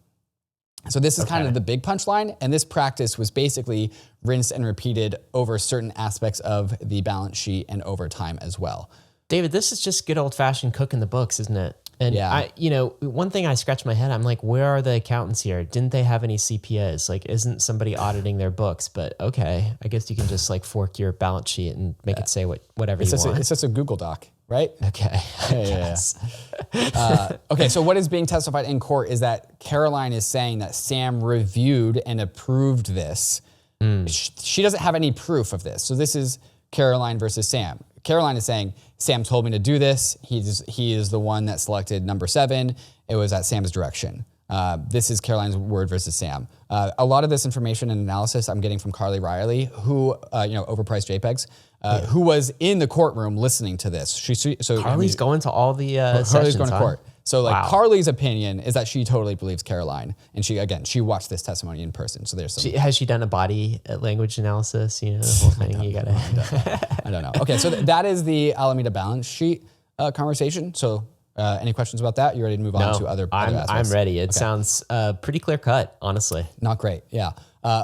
So this is kind of the big punchline, and this practice was basically rinsed and repeated over certain aspects of the balance sheet and over time as well. David, this is just good old-fashioned cooking the books, isn't it? And one thing I scratch my head, I'm like, where are the accountants here? Didn't they have any CPAs? Like, isn't somebody auditing their books? But okay, I guess you can just like fork your balance sheet and make it say whatever you want. It's just a Google Doc, right? Okay. Okay, so what is being testified in court is that Caroline is saying that Sam reviewed and approved this. She doesn't have any proof of this. So this is Caroline versus Sam. Caroline is saying, Sam told me to do this. He is the one that selected number 7. It was at Sam's direction. This is Caroline's word versus Sam. A lot of this information and analysis I'm getting from Carly Riley, who, overpriced JPEGs, who was in the courtroom listening to this. Carly's going to all the Carly's sessions, going to court. So Carly's opinion is that she totally believes Caroline. And she watched this testimony in person. So there's some. Has she done a body language analysis? The whole thing. I don't know. Okay, so that is the Alameda balance sheet conversation. So any questions about that? You ready to move on to other aspects? I'm ready. It sounds pretty clear cut, honestly. Not great, yeah.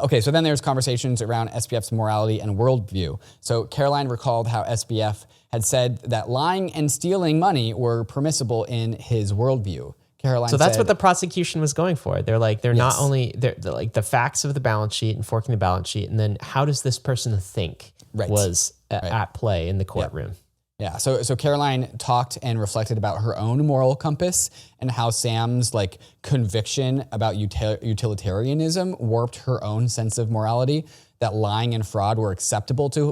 Okay, so then there's conversations around SBF's morality and worldview. So Caroline recalled how SBF had said that lying and stealing money were permissible in his worldview. Caroline so that's said, what the prosecution was going for. They're like, they're not only, they're like the facts of the balance sheet and forking the balance sheet, and then how does this person think was at play in the courtroom? Yeah, so Caroline talked and reflected about her own moral compass and how Sam's like conviction about utilitarianism warped her own sense of morality, that lying and fraud were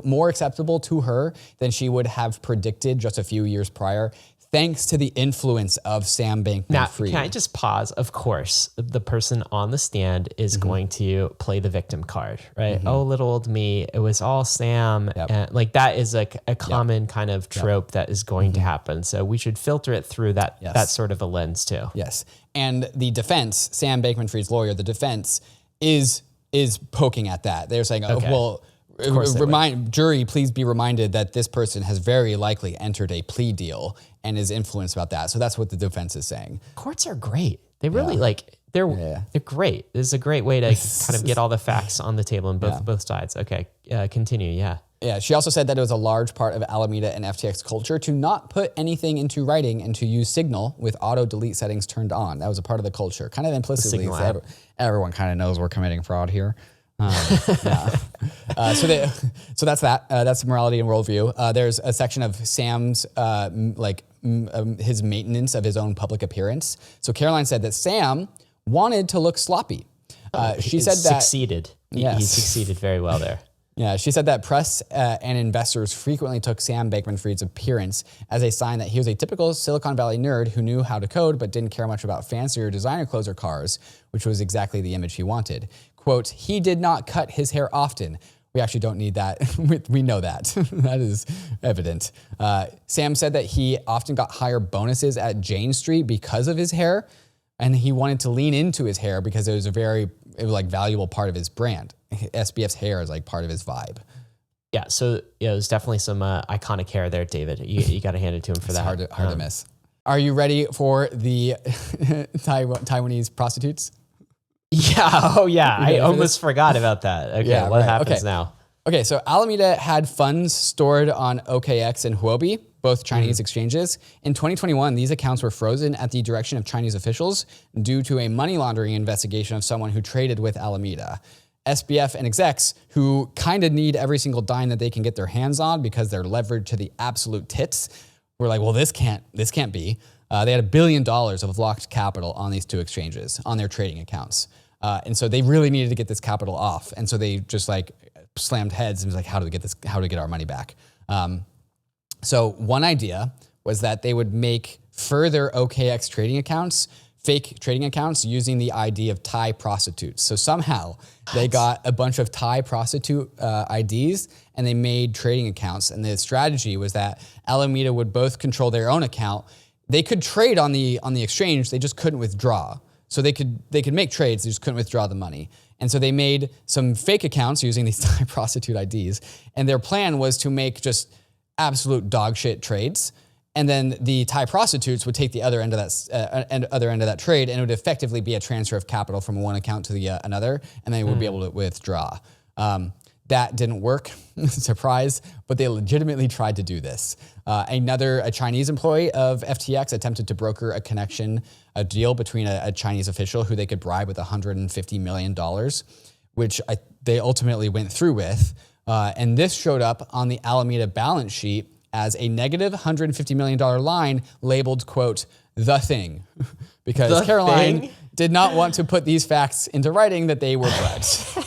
more acceptable to her than she would have predicted just a few years prior, thanks to the influence of Sam Bankman-Fried. Now, can I just pause? Of course, the person on the stand is going to play the victim card, right? Oh, little old me, it was all Sam. And like that is like a common kind of trope that is going to happen. So we should filter it through that sort of a lens too. Yes. And the defense, Sam Bankman-Fried's lawyer, the defense is poking at that. They're saying, jury, please be reminded that this person has very likely entered a plea deal and is influenced about that. So that's what the defense is saying. Courts are great. They really they're great. This is a great way to kind of get all the facts on the table on both sides. Okay, continue. Yeah. Yeah, she also said that it was a large part of Alameda and FTX culture to not put anything into writing and to use Signal with auto delete settings turned on. That was a part of the culture, kind of implicitly. So everyone kind of knows we're committing fraud here. So that's that. That's morality and worldview. There's a section of Sam's his maintenance of his own public appearance. So Caroline said that Sam wanted to look sloppy. She said that succeeded. He succeeded very well there. Yeah, she said that press and investors frequently took Sam Bankman-Fried's appearance as a sign that he was a typical Silicon Valley nerd who knew how to code but didn't care much about fancier designer clothes or cars, which was exactly the image he wanted. Quote, he did not cut his hair often. We actually don't need that. We know that. That is evident. Sam said that he often got higher bonuses at Jane Street because of his hair, and he wanted to lean into his hair because it was valuable part of his brand. SBF's hair is like part of his vibe. Yeah, so it was definitely some iconic hair there, David. You got to hand it to him for that. It's hard to miss. Are you ready for the Taiwanese prostitutes? Yeah. Oh, yeah. I almost forgot about that. Okay. What happens now? Okay. So Alameda had funds stored on OKX and Huobi, both Chinese exchanges. In 2021, these accounts were frozen at the direction of Chinese officials due to a money laundering investigation of someone who traded with Alameda. SBF and execs who kind of need every single dime that they can get their hands on because they're levered to the absolute tits were like, well, this can't be. They had $1 billion of locked capital on these two exchanges on their trading accounts. And so they really needed to get this capital off. And so they just like slammed heads and was like, how do we get our money back? So one idea was that they would make further OKX trading accounts, fake trading accounts using the ID of Thai prostitutes. So somehow they got a bunch of Thai prostitute IDs and they made trading accounts. And the strategy was that Alameda would both control their own account. They could trade on the exchange, they just couldn't withdraw. So they could make trades, they just couldn't withdraw the money. And so they made some fake accounts using these Thai prostitute IDs. And their plan was to make just absolute dog shit trades. And then the Thai prostitutes would take the other end of that trade, and it would effectively be a transfer of capital from one account to the another, and they would be able to withdraw. That didn't work, surprise, but they legitimately tried to do this. A Chinese employee of FTX attempted to broker a deal between a Chinese official who they could bribe with $150 million, which they ultimately went through with. And this showed up on the Alameda balance sheet as a negative $150 million line labeled, quote, the thing, because Caroline did not want to put these facts into writing that they were bribes.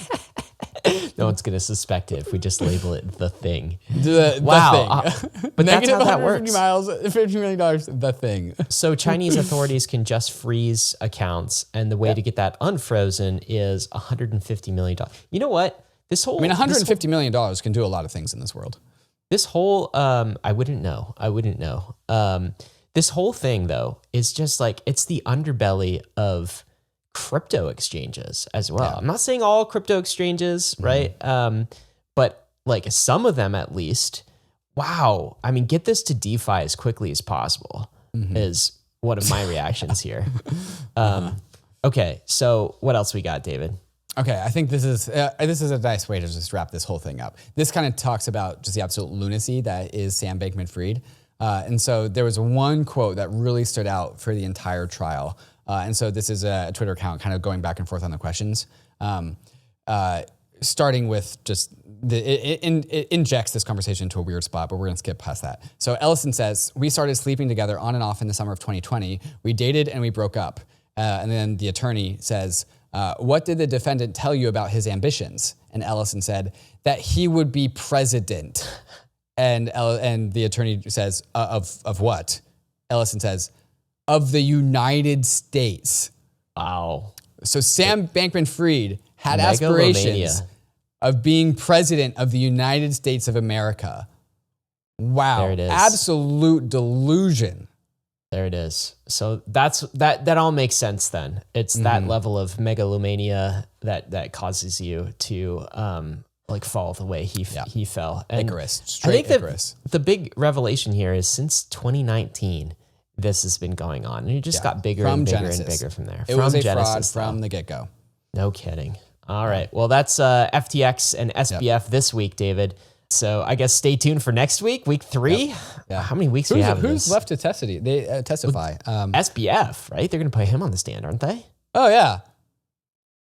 No one's going to suspect it if we just label it the thing. The thing. But that's how that works. $50 million, the thing. So Chinese authorities can just freeze accounts, and the way to get that unfrozen is $150 million. You know what? $150 million can do a lot of things in this world. This whole, I wouldn't know. This whole thing, though, is just like, it's the underbelly of crypto exchanges as well. Yeah. I'm not saying all crypto exchanges, right? But like some of them at least. Wow. I mean, get this to DeFi as quickly as possible is one of my reactions here. Okay, so what else we got, David? Okay, I think this is a nice way to just wrap this whole thing up. This kind of talks about just the absolute lunacy that is Sam Bankman-Fried. And so there was one quote that really stood out for the entire trial. And so this is a Twitter account kind of going back and forth on the questions. Starting with just, it injects this conversation into a weird spot, but we're gonna skip past that. So Ellison says, we started sleeping together on and off in the summer of 2020. We dated and we broke up. And then the attorney says, what did the defendant tell you about his ambitions? And Ellison said that he would be president. And the attorney says, of what? Ellison says, of the United States. Wow. So Sam Bankman-Fried had aspirations of being president of the United States of America. Wow. There it is. Absolute delusion. There it is. So that all makes sense then. It's that level of megalomania that causes you to fall the way he fell. And Icarus, straight Icarus. The big revelation here is since 2019, this has been going on. And it just got bigger and bigger and bigger from there. It was a fraud from the get-go. No kidding. All right. Well, that's FTX and SBF this week, David. So I guess stay tuned for next week, week 3. Yep. Yeah. How many weeks do we have? Who's left to testify? SBF, right? They're going to put him on the stand, aren't they? Oh yeah.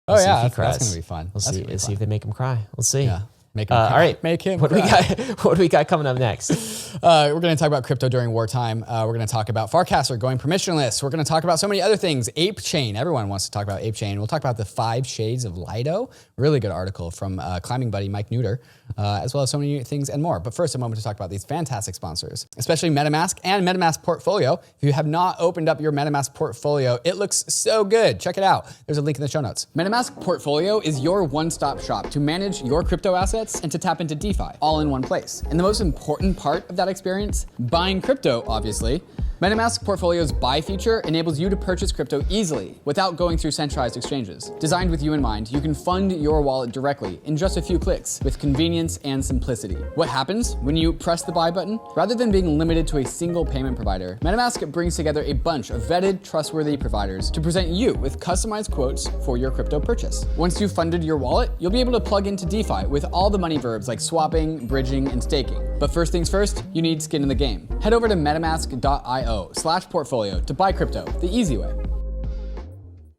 We'll that's going to be fun. We'll see if they make him cry. We'll see. Yeah. Make him cry. All right. Make him cry. What do we got coming up next? We're going to talk about crypto during wartime. We're going to talk about Farcaster going permissionless. We're going to talk about so many other things. Ape Chain. Everyone wants to talk about Ape Chain. We'll talk about the 5 shades of Lido. Really good article from climbing buddy Mike Neuter, as well as so many things and more. But first, a moment to talk about these fantastic sponsors, especially MetaMask and MetaMask Portfolio. If you have not opened up your MetaMask Portfolio, it looks so good. Check it out. There's a link in the show notes. MetaMask Portfolio is your one-stop shop to manage your crypto assets and to tap into DeFi all in one place. And the most important part of that experience, buying crypto, obviously. MetaMask Portfolio's buy feature enables you to purchase crypto easily without going through centralized exchanges. Designed with you in mind, you can fund your wallet directly in just a few clicks with convenience and simplicity. What happens when you press the buy button? Rather than being limited to a single payment provider, MetaMask brings together a bunch of vetted, trustworthy providers to present you with customized quotes for your crypto purchase. Once you've funded your wallet, you'll be able to plug into DeFi with all the money verbs like swapping, bridging, and staking. But first things first, you need skin in the game. Head over to metamask.io/portfolio to buy crypto the easy way.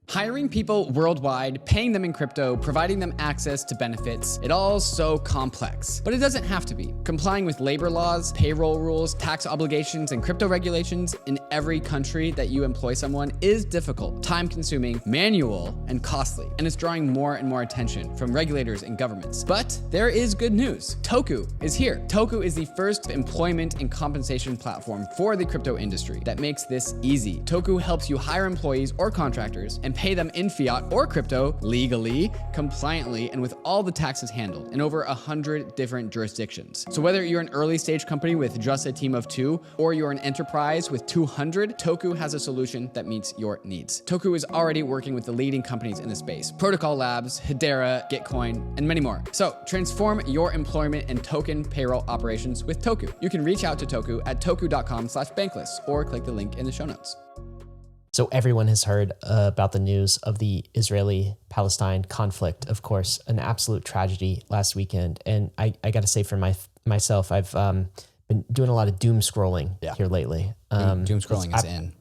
Hiring people worldwide, paying them in crypto, providing them access to benefits, it all's so complex. But it doesn't have to be. Complying with labor laws, payroll rules, tax obligations, and crypto regulations in every country that you employ someone is difficult, time-consuming, manual, and costly. And it's drawing more and more attention from regulators and governments. But there is good news. TOKU is here. TOKU is the first employment and compensation platform for the crypto industry that makes this easy. TOKU helps you hire employees or contractors and pay them in fiat or crypto legally, compliantly, and with all the taxes handled in over 100 different jurisdictions. So whether you're an early stage company with just a team of 2 or you're an enterprise with 200, TOKU has a solution that meets your needs. TOKU is already working with the leading companies in the space: Protocol Labs, Hedera, Gitcoin, and many more. So transform your employment and token payroll operations with TOKU. You can reach out to TOKU at toku.com/bankless or click the link in the show notes. So everyone has heard about the news of the Israeli-Palestine conflict. Of course, an absolute tragedy last weekend. And I got to say for myself, I've been doing a lot of doom scrolling here lately. Doom scrolling is in.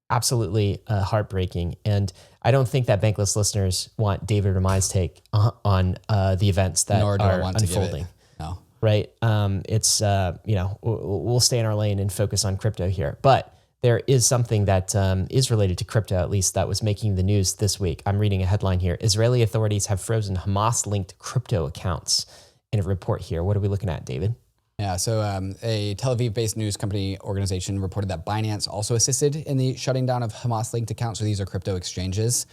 Absolutely heartbreaking. And I don't think that Bankless listeners want David Ramai's take on the events that are unfolding. No. Right? It's, we'll stay in our lane and focus on crypto here. But there is something that is related to crypto, at least, that was making the news this week. I'm reading a headline here. Israeli authorities have frozen Hamas-linked crypto accounts in a report here. What are we looking at, David? Yeah, so a Tel Aviv-based news company organization reported that Binance also assisted in the shutting down of Hamas-linked accounts. So these are crypto exchanges.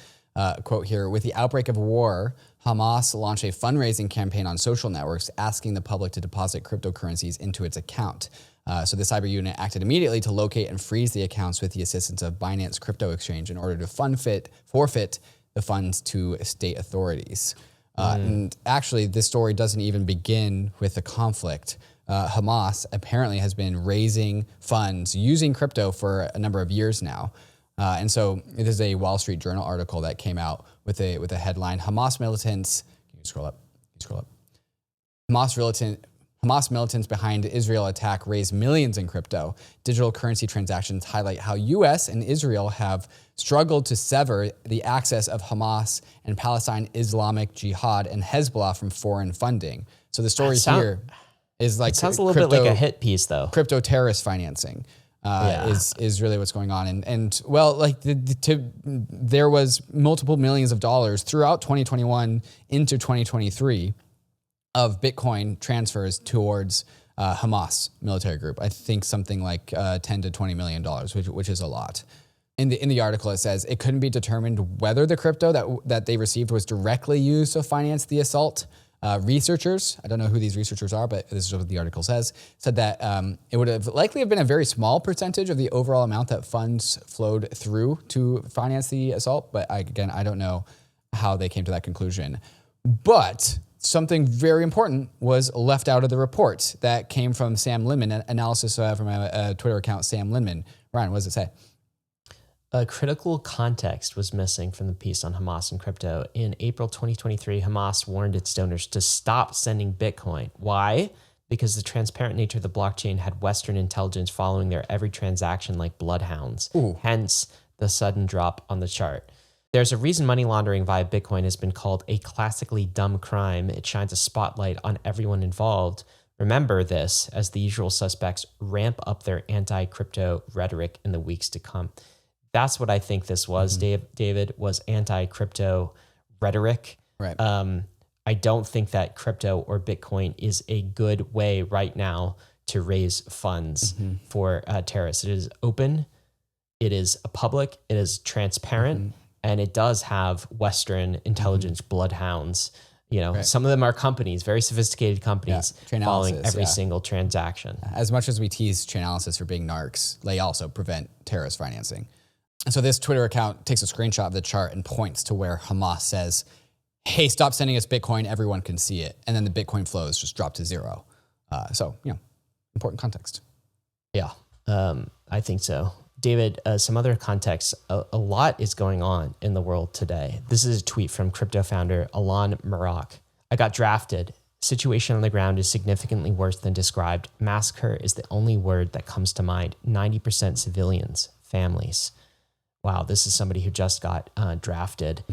Quote here, with the outbreak of war, Hamas launched a fundraising campaign on social networks asking the public to deposit cryptocurrencies into its account. So the cyber unit acted immediately to locate and freeze the accounts with the assistance of Binance Crypto Exchange in order to forfeit the funds to state authorities. And actually, this story doesn't even begin with the conflict. Hamas apparently has been raising funds using crypto for a number of years now. And so this is a Wall Street Journal article that came out with a headline: Hamas militants. Can you scroll up? Hamas militants behind Israel attack raise millions in crypto. Digital currency transactions highlight how U.S. and Israel have struggled to sever the access of Hamas and Palestine Islamic Jihad and Hezbollah from foreign funding. So the story here is like, it sounds a little bit like a hit piece, though. Crypto terrorist financing is really what's going on. And well, like there was multiple millions of dollars throughout 2021 into 2023 of Bitcoin transfers towards Hamas military group. I think something like $10 to $20 million, which is a lot. In the article, it says it couldn't be determined whether the crypto that they received was directly used to finance the assault. Researchers, I don't know who these researchers are, but this is what the article said that it would have likely been a very small percentage of the overall amount that funds flowed through to finance the assault. But I don't know how they came to that conclusion. But something very important was left out of the report that came from Sam Linman, analysis from a Twitter account, Sam Linman. Ryan, what does it say? A critical context was missing from the piece on Hamas and crypto. In April 2023, Hamas warned its donors to stop sending Bitcoin. Why? Because the transparent nature of the blockchain had Western intelligence following their every transaction like bloodhounds. Ooh. Hence the sudden drop on the chart. There's a reason money laundering via Bitcoin has been called a classically dumb crime. It shines a spotlight on everyone involved. Remember this as the usual suspects ramp up their anti-crypto rhetoric in the weeks to come. That's what I think this was, David, was anti-crypto rhetoric. Right. I don't think that crypto or Bitcoin is a good way right now to raise funds for terrorists. It is open, it is public, it is transparent, and it does have Western intelligence bloodhounds. You know, some of them are companies, very sophisticated companies, following every single transaction. As much as we tease Chainalysis for being narcs, they also prevent terrorist financing. And so this Twitter account takes a screenshot of the chart and points to where Hamas says, hey, stop sending us Bitcoin, everyone can see it. And then the Bitcoin flows just drop to zero. So, important context. Yeah, I think so. David, some other context, a lot is going on in the world today. This is a tweet from crypto founder Alon Marak. I got drafted. Situation on the ground is significantly worse than described. Massacre is the only word that comes to mind. 90% civilians, families. Wow, this is somebody who just got drafted.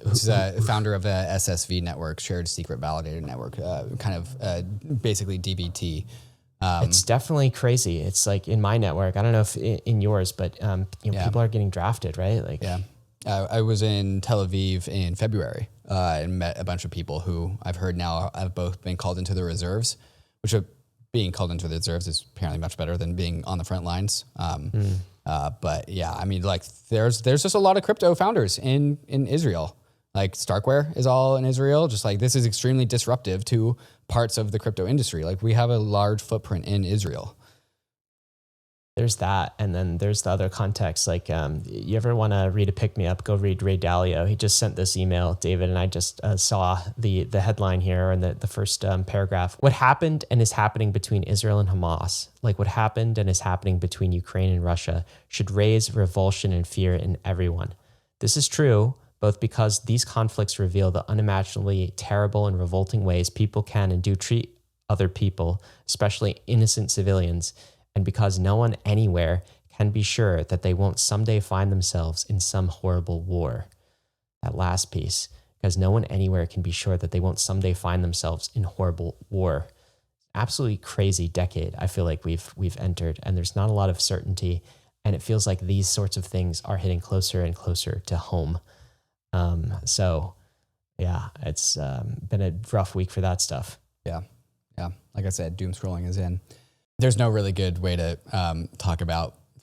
This is a founder of the SSV network, Shared Secret Validator Network, basically DBT. It's definitely crazy. It's like in my network, I don't know if in yours, but people are getting drafted, right? I was in Tel Aviv in February and met a bunch of people who I've heard now have both been called into the reserves, which being called into the reserves is apparently much better than being on the front lines. But yeah, I mean, like there's just a lot of crypto founders in Israel. Like Starkware is all in Israel. Just like this is extremely disruptive to parts of the crypto industry. Like we have a large footprint in Israel. There's that. And then there's the other context. Like you ever want to read a pick-me-up, go read Ray Dalio. He just sent this email, David, and I just saw the headline here and the first paragraph. What happened and is happening between Israel and Hamas, like what happened and is happening between Ukraine and Russia, should raise revulsion and fear in everyone. This is true both because these conflicts reveal the unimaginably terrible and revolting ways people can and do treat other people, especially innocent civilians, and because no one anywhere can be sure that they won't someday find themselves in some horrible war. That last piece, because no one anywhere can be sure that they won't someday find themselves in horrible war. Absolutely crazy decade I feel like we've entered, and there's not a lot of certainty, and it feels like these sorts of things are hitting closer and closer to home. So yeah, it's been a rough week for that stuff. Yeah. Like I said, doom scrolling is in. There's no really good way to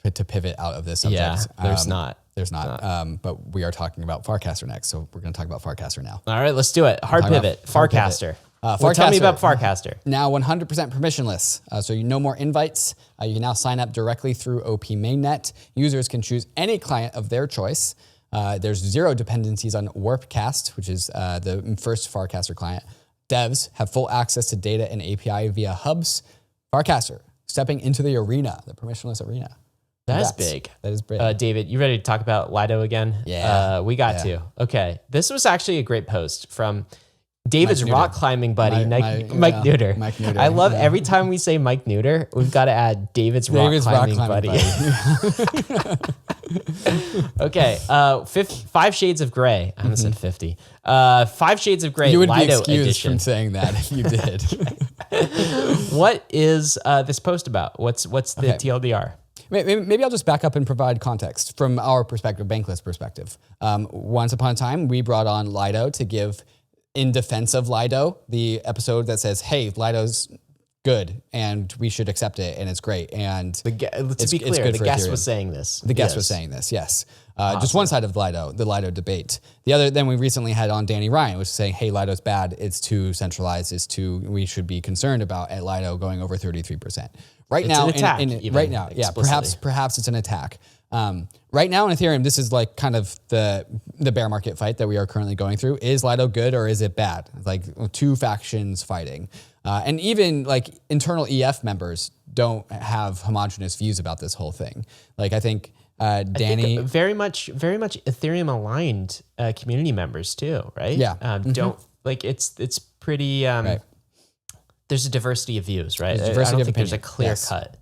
to pivot out of this subject. Yeah, there's not. But we are talking about Farcaster next, so we're going to talk about Farcaster now. All right, let's do it. Hard pivot. Farcaster. Tell me about Farcaster. Now 100% permissionless. So no more invites. You can now sign up directly through OP mainnet. Users can choose any client of their choice. There's zero dependencies on Warpcast, which is the first Farcaster client. Devs have full access to data and API via hubs. Farcaster, stepping into the arena, the permissionless arena. That's big. That is big. David, you ready to talk about Lido again? Yeah. We got to. Okay. This was actually a great post from David's rock climbing buddy, Mike Neuter. Mike Neuter. I love every time we say Mike Neuter, we've got to add David's rock climbing buddy. Okay. 5 Shades of Grey. I almost said 50. 5 Shades of Grey. You would Lido be excused edition. from saying that if you did. What is this post about? What's the TLDR? Maybe I'll just back up and provide context from our perspective, Bankless perspective. Once upon a time, we brought on Lido to give, in defense of Lido, the episode that says, hey, Lido's good and we should accept it and it's great. And to be clear, the guest was saying this. The guest was saying this, yes. Awesome. Just one side of the Lido debate. The other, then we recently had on Danny Ryan, which is saying, hey, Lido's bad, it's too centralized, we should be concerned about at Lido going over 33%. Right now, perhaps it's an attack. Right now in Ethereum, this is like kind of the bear market fight that we are currently going through. Is Lido good or is it bad? Like two factions fighting. And even like internal EF members don't have homogenous views about this whole thing. Like I think Danny... I think very much Ethereum aligned community members too, right? Yeah. Don't like it's pretty... right. There's a diversity of views, right? There's diversity I don't of think opinion. There's a clear cut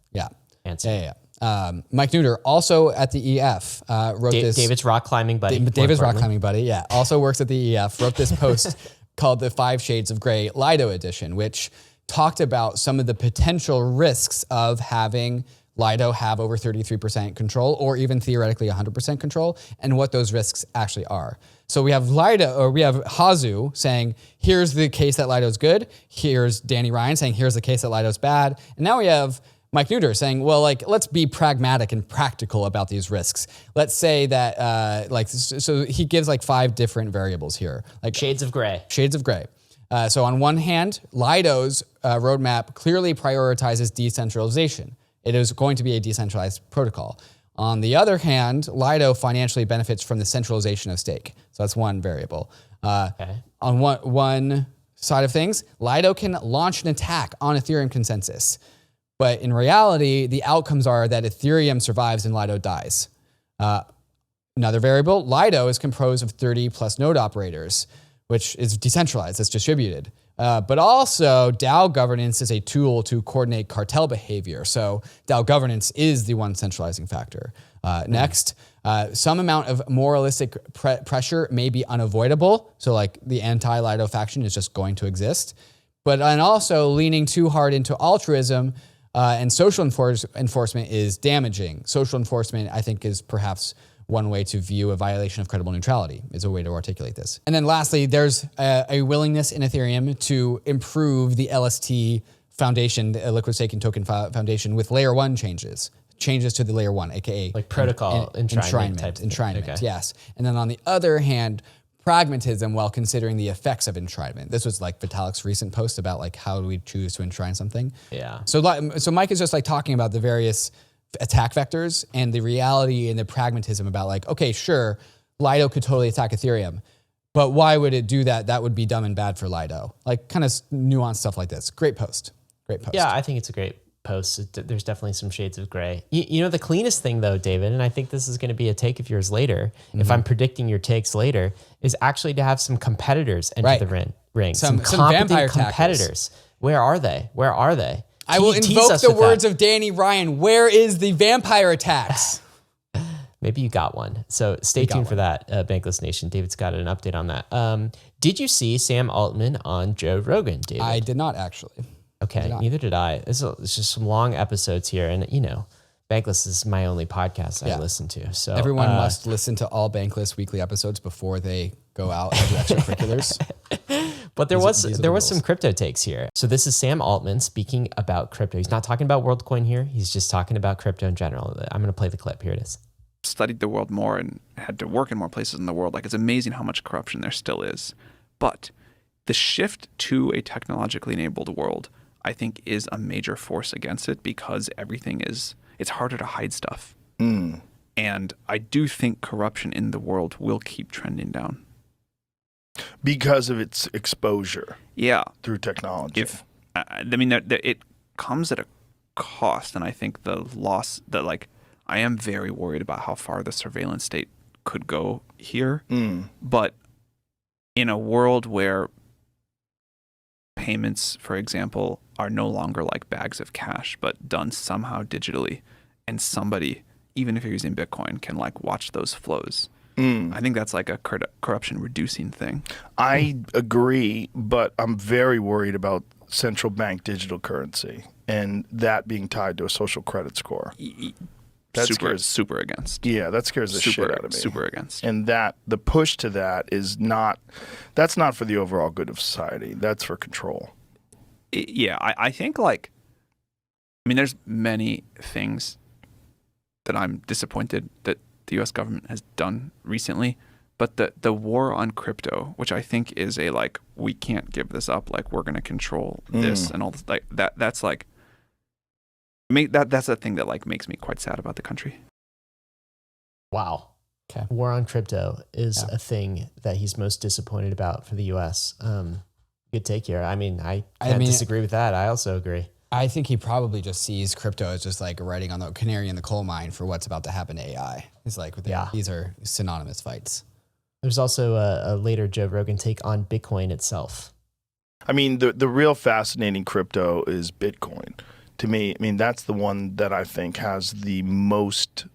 answer. Yeah. Mike Neuter, also at the EF, wrote this... David's rock climbing buddy. David's rock climbing buddy, yeah. Also works at the EF, wrote this post called the 5 Shades of Grey Lido Edition, which talked about some of the potential risks of having Lido have over 33% control or even theoretically 100% control and what those risks actually are. So we have Hazu saying, here's the case that Lido's good. Here's Danny Ryan saying, here's the case that Lido's bad. And now we have Mike Neuter saying, well, like, let's be pragmatic and practical about these risks. Let's say that, so he gives like 5 different variables here. Like Shades of Grey. Shades of Grey. So on one hand, Lido's roadmap clearly prioritizes decentralization. It is going to be a decentralized protocol. On the other hand, Lido financially benefits from the centralization of stake. So that's one variable. On one side of things, Lido can launch an attack on Ethereum consensus. But in reality, the outcomes are that Ethereum survives and Lido dies. Another variable, Lido is composed of 30 plus node operators, which is decentralized, it's distributed. But also, DAO governance is a tool to coordinate cartel behavior. So DAO governance is the one centralizing factor. Next, some amount of moralistic pressure may be unavoidable. So like the anti-Lido faction is just going to exist. And also leaning too hard into altruism and social enforcement is damaging. Social enforcement, I think, is perhaps one way to view a violation of credible neutrality, is a way to articulate this. And then lastly, there's a willingness in Ethereum to improve the LST foundation, the liquid staking token foundation, with layer 1 changes to the layer 1, aka like protocol enshrinement, yes. And then on the other hand, pragmatism while considering the effects of enshrinement. This was like Vitalik's recent post about like how do we choose to enshrine something. Yeah. So Mike is just like talking about the various attack vectors and the reality and the pragmatism about like, okay, sure, Lido could totally attack Ethereum, but why would it do that? That would be dumb and bad for Lido. Like kind of nuanced stuff like this. Great post. Yeah, I think it's a great post. There's definitely some shades of gray. You know, the cleanest thing though, David, and I think this is going to be a take of yours later, if I'm predicting your takes later, is actually to have some competitors enter the ring. Some competent competitors. Where are they? I will invoke the words of Danny Ryan. Where is the vampire attacks? Maybe you got one. So stay tuned for that, Bankless Nation. David's got an update on that. Did you see Sam Altman on Joe Rogan, David? I did not actually. Okay, neither did I. It's just some long episodes here. And, you know, Bankless is my only podcast I listen to. So everyone must listen to all Bankless weekly episodes before they go out and do extracurriculars. But there was some crypto takes here. So this is Sam Altman speaking about crypto. He's not talking about WorldCoin here. He's just talking about crypto in general. I'm going to play the clip. Here it is. Studied the world more and had to work in more places in the world. Like, it's amazing how much corruption there still is. But the shift to a technologically enabled world, I think, is a major force against it because it's harder to hide stuff. And I do think corruption in the world will keep trending down. Because of its exposure. Yeah. Through technology. I mean, it comes at a cost, and I think the loss, I am very worried about how far the surveillance state could go here. But in a world where payments, for example, are no longer like bags of cash, but done somehow digitally, and somebody, even if you're using Bitcoin, can like watch those flows. I think that's like a corruption reducing thing. I agree, but I'm very worried about central bank digital currency and that being tied to a social credit score. That super against. Yeah, that scares the shit out of me. Super against. And that the push to that is not, that's not for the overall good of society. That's for control. I think like, I mean, there's many things that I'm disappointed that the U.S. government has done recently, but the war on crypto, which I think is a like, we can't give this up, like we're going to control this and all this, like that's like, that's the thing that like makes me quite sad about the country. Wow. Okay. War on crypto is a thing that he's most disappointed about for the U.S. Good take here. I mean, I can't disagree with that. I also agree. I think he probably just sees crypto as just like writing on the canary in the coal mine for what's about to happen to AI. It's like, these are synonymous fights. There's also a later Joe Rogan take on Bitcoin itself. I mean, the real fascinating crypto is Bitcoin. To me, I mean, that's the one that I think has the most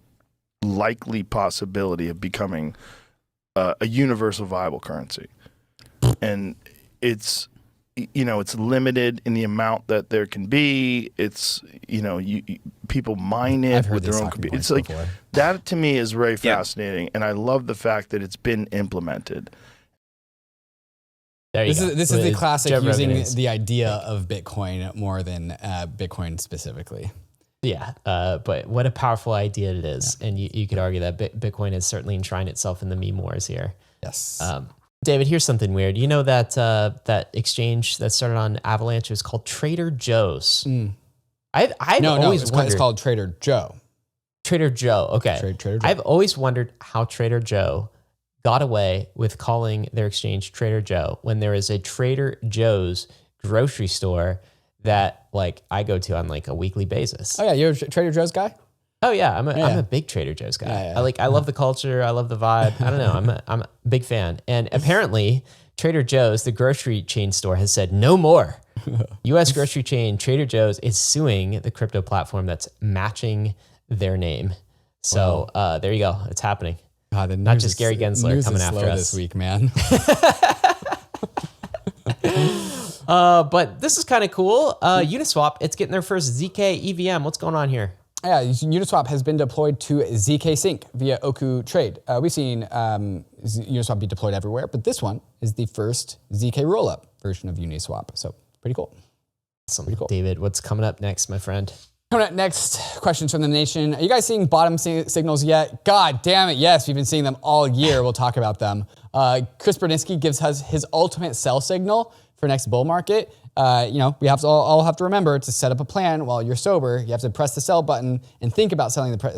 likely possibility of becoming a universal viable currency. And it's, you know, it's limited in the amount that there can be. It's, you know, people mine it with their own computer. It's like, that to me is very fascinating. And I love the fact that it's been implemented. This is the classic Joe using the idea of Bitcoin more than Bitcoin specifically. Yeah, but what a powerful idea it is. Yeah. And you could argue that Bitcoin has certainly enshrined itself in the meme wars here. Yes. David, here's something weird. You know that that exchange that started on Avalanche was called Trader Joe's? I've always wondered. It's called Trader Joe. Trader Joe, okay. Trader Joe. I've always wondered how Trader Joe got away with calling their exchange Trader Joe when there is a Trader Joe's grocery store that like I go to on like a weekly basis. Oh yeah, you're a Trader Joe's guy? Oh yeah, I'm a big Trader Joe's guy. I love the culture, I love the vibe. I don't know, I'm a big fan. And apparently Trader Joe's, the grocery chain store, has said no more. US grocery chain Trader Joe's is suing the crypto platform that's matching their name. So there you go, it's happening. God, not just Gary Gensler coming after us this week, man. But this is kind of cool. Uniswap, it's getting their first zkEVM. What's going on here? Yeah, Uniswap has been deployed to zk Sync via Oku Trade. We've seen Uniswap be deployed everywhere, but this one is the first zk rollup version of Uniswap. So pretty cool. Awesome. Pretty cool. David, what's coming up next, my friend? Coming up next, questions from the nation. Are you guys seeing bottom signals yet? God damn it, yes. We've been seeing them all year. We'll talk about them. Chris Berninsky gives us his ultimate sell signal for next bull market. We have to all have to remember to set up a plan while you're sober. You have to press the sell button and think about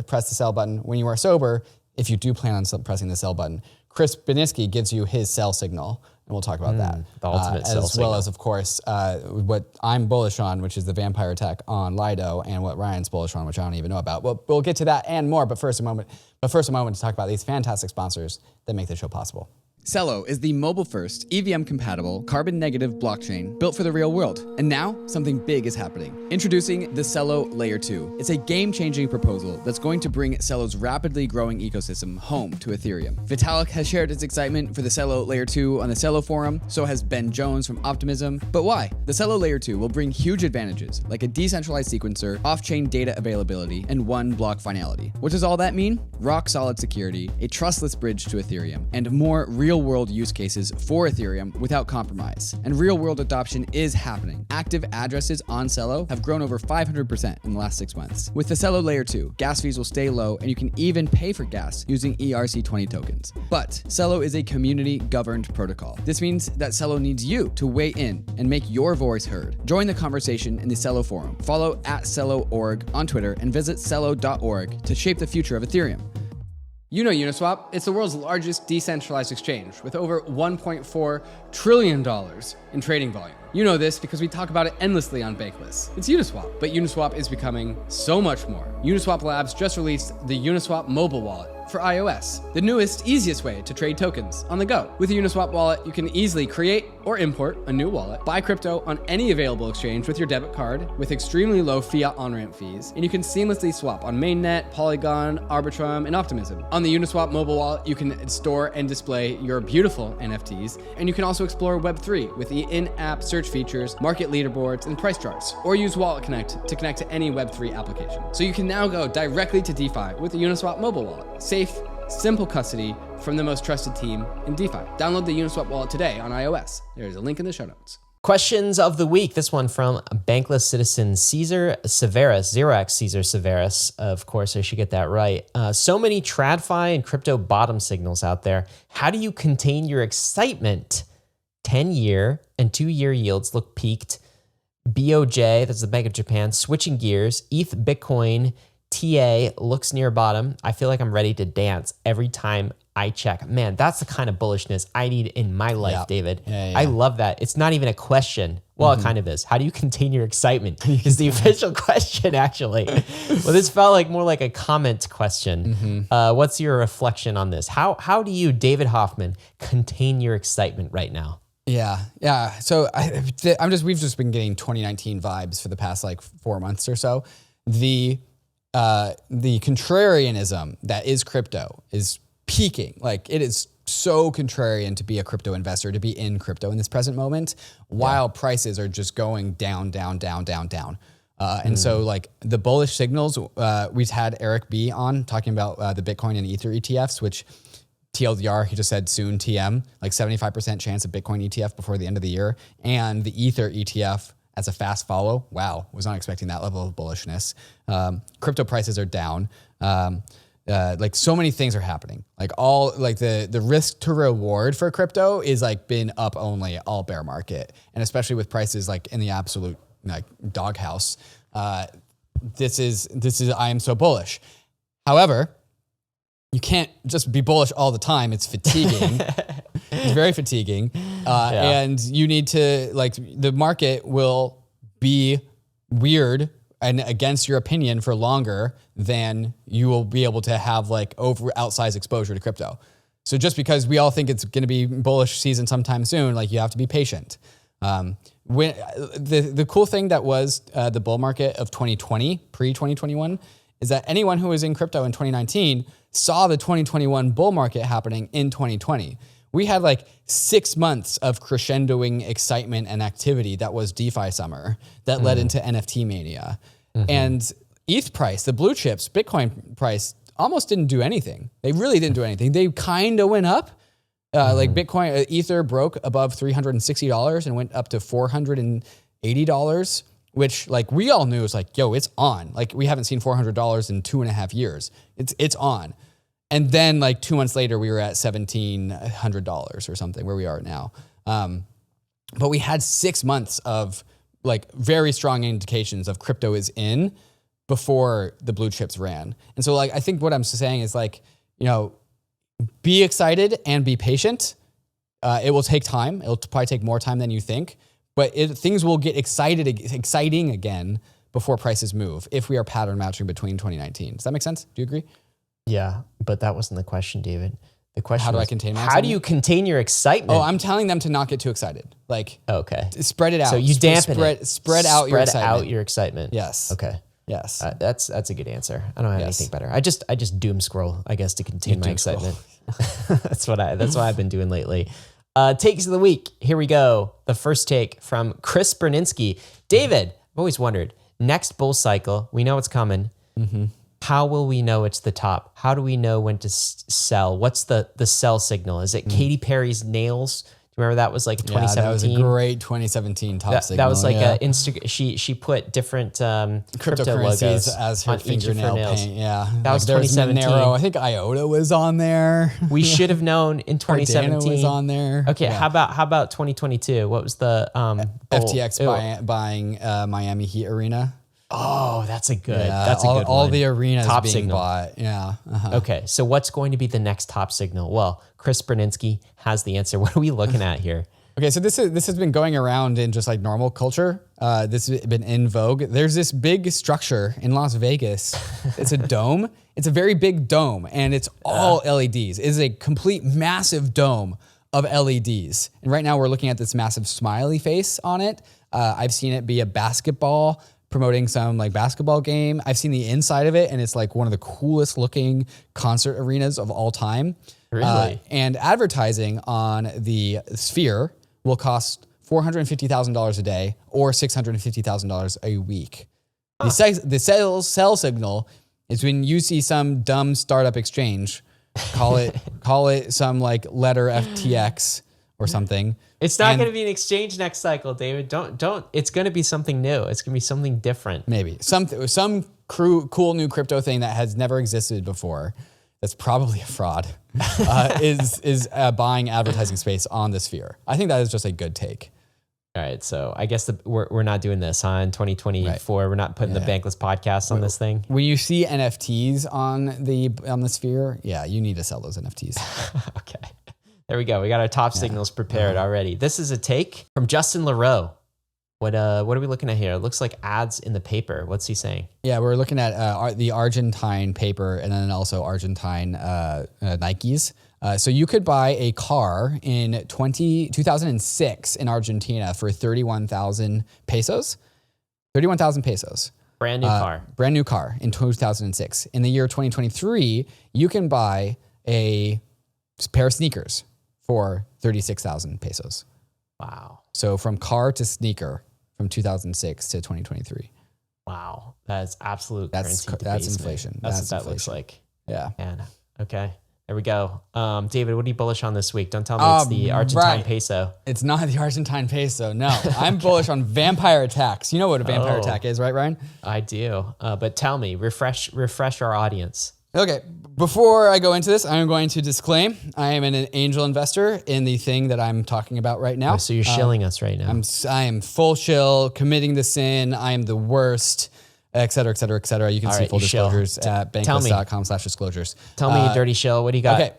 press the sell button when you are sober if you do plan on pressing the sell button. Chris Berninsky gives you his sell signal. And we'll talk about that. The ultimate sell as well as, of course, what I'm bullish on, which is the vampire tech on Lido, and what Ryan's bullish on, which I don't even know about. We'll get to that and more, but first a moment to talk about these fantastic sponsors that make the show possible. CELO is the mobile-first, EVM-compatible, carbon-negative blockchain built for the real world. And now, something big is happening. Introducing the CELO Layer 2. It's a game-changing proposal that's going to bring CELO's rapidly growing ecosystem home to Ethereum. Vitalik has shared his excitement for the CELO Layer 2 on the CELO forum, so has Ben Jones from Optimism. But why? The CELO Layer 2 will bring huge advantages, like a decentralized sequencer, off-chain data availability, and one-block finality. What does all that mean? Rock-solid security, a trustless bridge to Ethereum, and more real-world use cases for Ethereum without compromise. And real-world adoption is happening. Active addresses on CELO have grown over 500% in the last 6 months. With the CELO Layer 2, gas fees will stay low, and you can even pay for gas using ERC20 tokens. But CELO is a community-governed protocol. This means that CELO needs you to weigh in and make your voice heard. Join the conversation in the CELO forum. Follow @CELO.org on Twitter and visit CELO.org to shape the future of Ethereum. You know Uniswap, it's the world's largest decentralized exchange with over $1.4 trillion in trading volume. You know this because we talk about it endlessly on Bankless. It's Uniswap, but Uniswap is becoming so much more. Uniswap Labs just released the Uniswap mobile wallet for iOS, the newest, easiest way to trade tokens on the go. With the Uniswap wallet, you can easily create or import a new wallet, buy crypto on any available exchange with your debit card with extremely low fiat on-ramp fees, and you can seamlessly swap on Mainnet, Polygon, Arbitrum, and Optimism. On the Uniswap mobile wallet, you can store and display your beautiful NFTs, and you can also explore Web3 with the in-app search features, market leaderboards, and price charts, or use Wallet Connect to connect to any Web3 application. So you can now go directly to DeFi with the Uniswap mobile wallet. Safe, simple custody from the most trusted team in DeFi. Download the Uniswap wallet today on iOS. There's a link in the show notes. Questions of the week. This one from Bankless citizen Caesar Severus, 0x Caesar Severus. Of course, I should get that right. So many TradFi and crypto bottom signals out there. How do you contain your excitement? 10-year and 2-year yields look peaked. BOJ, that's the Bank of Japan, switching gears. ETH Bitcoin TA looks near bottom. I feel like I'm ready to dance every time I check. Man, that's the kind of bullishness I need in my life, David. Yeah. I love that. It's not even a question. Well, it kind of is. How do you contain your excitement is the official question, actually. Well, this felt like more like a comment question. What's your reflection on this? How do you, David Hoffman, contain your excitement right now? Yeah. So we've just been getting 2019 vibes for the past like 4 months or so. The contrarianism that is crypto is peaking. Like, it is so contrarian to be a crypto investor, to be in crypto in this present moment, while prices are just going down. And so like the bullish signals, we've had Eric B on talking about the Bitcoin and Ether ETFs, which TLDR, he just said soon TM, like 75% chance of Bitcoin ETF before the end of the year. And the Ether ETF as a fast follow. Wow, was not expecting that level of bullishness. Crypto prices are down. Like so many things are happening. Like all like the risk to reward for crypto is like been up only all bear market, and especially with prices like in the absolute like doghouse. This is I am so bullish. However, you can't just be bullish all the time. It's fatiguing. It's very fatiguing. And you need to, like, the market will be weird and against your opinion for longer than you will be able to have like outsized exposure to crypto. So just because we all think it's going to be bullish season sometime soon, like you have to be patient. When the cool thing that was the bull market of 2020, pre-2021, is that anyone who was in crypto in 2019 saw the 2021 bull market happening in 2020. We had like 6 months of crescendoing excitement and activity that was DeFi summer that led into NFT mania. And ETH price, the blue chips, Bitcoin price almost didn't do anything. They really didn't do anything. They kind of went up. Like Bitcoin, Ether broke above $360 and went up to $480, which like we all knew was like, yo, it's on. Like we haven't seen $400 in 2.5 years. It's on. And then like 2 months later, we were at $1,700 or something where we are now. But we had 6 months of like very strong indications of crypto is in before the blue chips ran. And so like, I think what I'm saying is like, you know, be excited and be patient. It will take time. It'll probably take more time than you think, but things will get exciting again before prices move if we are pattern matching between 2019. Does that make sense? Do you agree? Yeah, but that wasn't the question, David. The question how do was, I contain my how excitement? do you contain your excitement? Oh, I'm telling them to not get too excited. Like, okay, spread it out. So you dampen it. Spread out your excitement. Spread out your excitement. Yes. Okay. Yes. That's a good answer. I don't have anything better. I just doom scroll, I guess, to contain my excitement. That's what I've been doing lately. Takes of the week. Here we go. The first take from Chris Berninsky. David, I've always wondered, next bull cycle, we know it's coming. How will we know it's the top? How do we know when to sell? What's the sell signal? Is it Katy Perry's nails? Do you remember that was like 2017? Yeah, that was a great 2017 top signal. That was like she put different crypto logos as her on fingernail paint. Yeah, that was 2017. Monero. I think IOTA was on there. We should have known in 2017. Cardano was on there. Okay, how about 2022? What was the FTX buying Miami Heat Arena? Oh, that's a good all one. the arenas top being signal. bought. Yeah. Okay, so what's going to be the next top signal? Well, Chris Berninsky has the answer. What are we looking at here? Okay, so this has been going around in just like normal culture. This has been in vogue. There's this big structure in Las Vegas. It's a dome. It's a very big dome, and it's all LEDs. It is a complete massive dome of LEDs. And right now we're looking at this massive smiley face on it. I've seen it be a basketball promoting some like basketball game. I've seen the inside of it, and it's like one of the coolest looking concert arenas of all time. Really? And advertising on the Sphere will cost $450,000 a day or $650,000 a week. The sell signal is when you see some dumb startup exchange, call it some like letter FTX or something. It's not going to be an exchange next cycle, David. Don't. It's going to be something new. It's going to be something different. Maybe some cool new crypto thing that has never existed before. That's probably a fraud. Is buying advertising space on the Sphere. I think that is just a good take. All right, so I guess we're not doing this, huh? In 2024, We're not putting the Bankless podcast on this thing. When you see NFTs on the Sphere, yeah, you need to sell those NFTs. Okay, there we go. We got our top signals prepared already. This is a take from Justin LaRoe. What are we looking at here? It looks like ads in the paper. What's he saying? Yeah, we're looking at the Argentine paper and then also Argentine Nikes. So you could buy a car in 2006 in Argentina for 31,000 pesos. 31,000 pesos. Brand new car. Brand new car in 2006. In the year 2023, you can buy a pair of sneakers for 36,000 pesos. Wow. So from car to sneaker from 2006 to 2023. Wow. That is absolute That's inflation. That's what that looks like. Yeah. Man. Okay. There we go. David, what are you bullish on this week? Don't tell me it's the Argentine peso. It's not the Argentine peso. No, I'm bullish on vampire attacks. You know what a vampire attack is, right, Ryan? I do. But tell me, refresh our audience. Okay, before I go into this, I'm going to disclaim I am an angel investor in the thing that I'm talking about right now. Oh, so you're shilling us right now. I am full shill, committing the sin. I am the worst, et cetera, et cetera, et cetera. You can see full disclosures at bankless.com/disclosures. Tell me, you dirty shill. What do you got? Okay,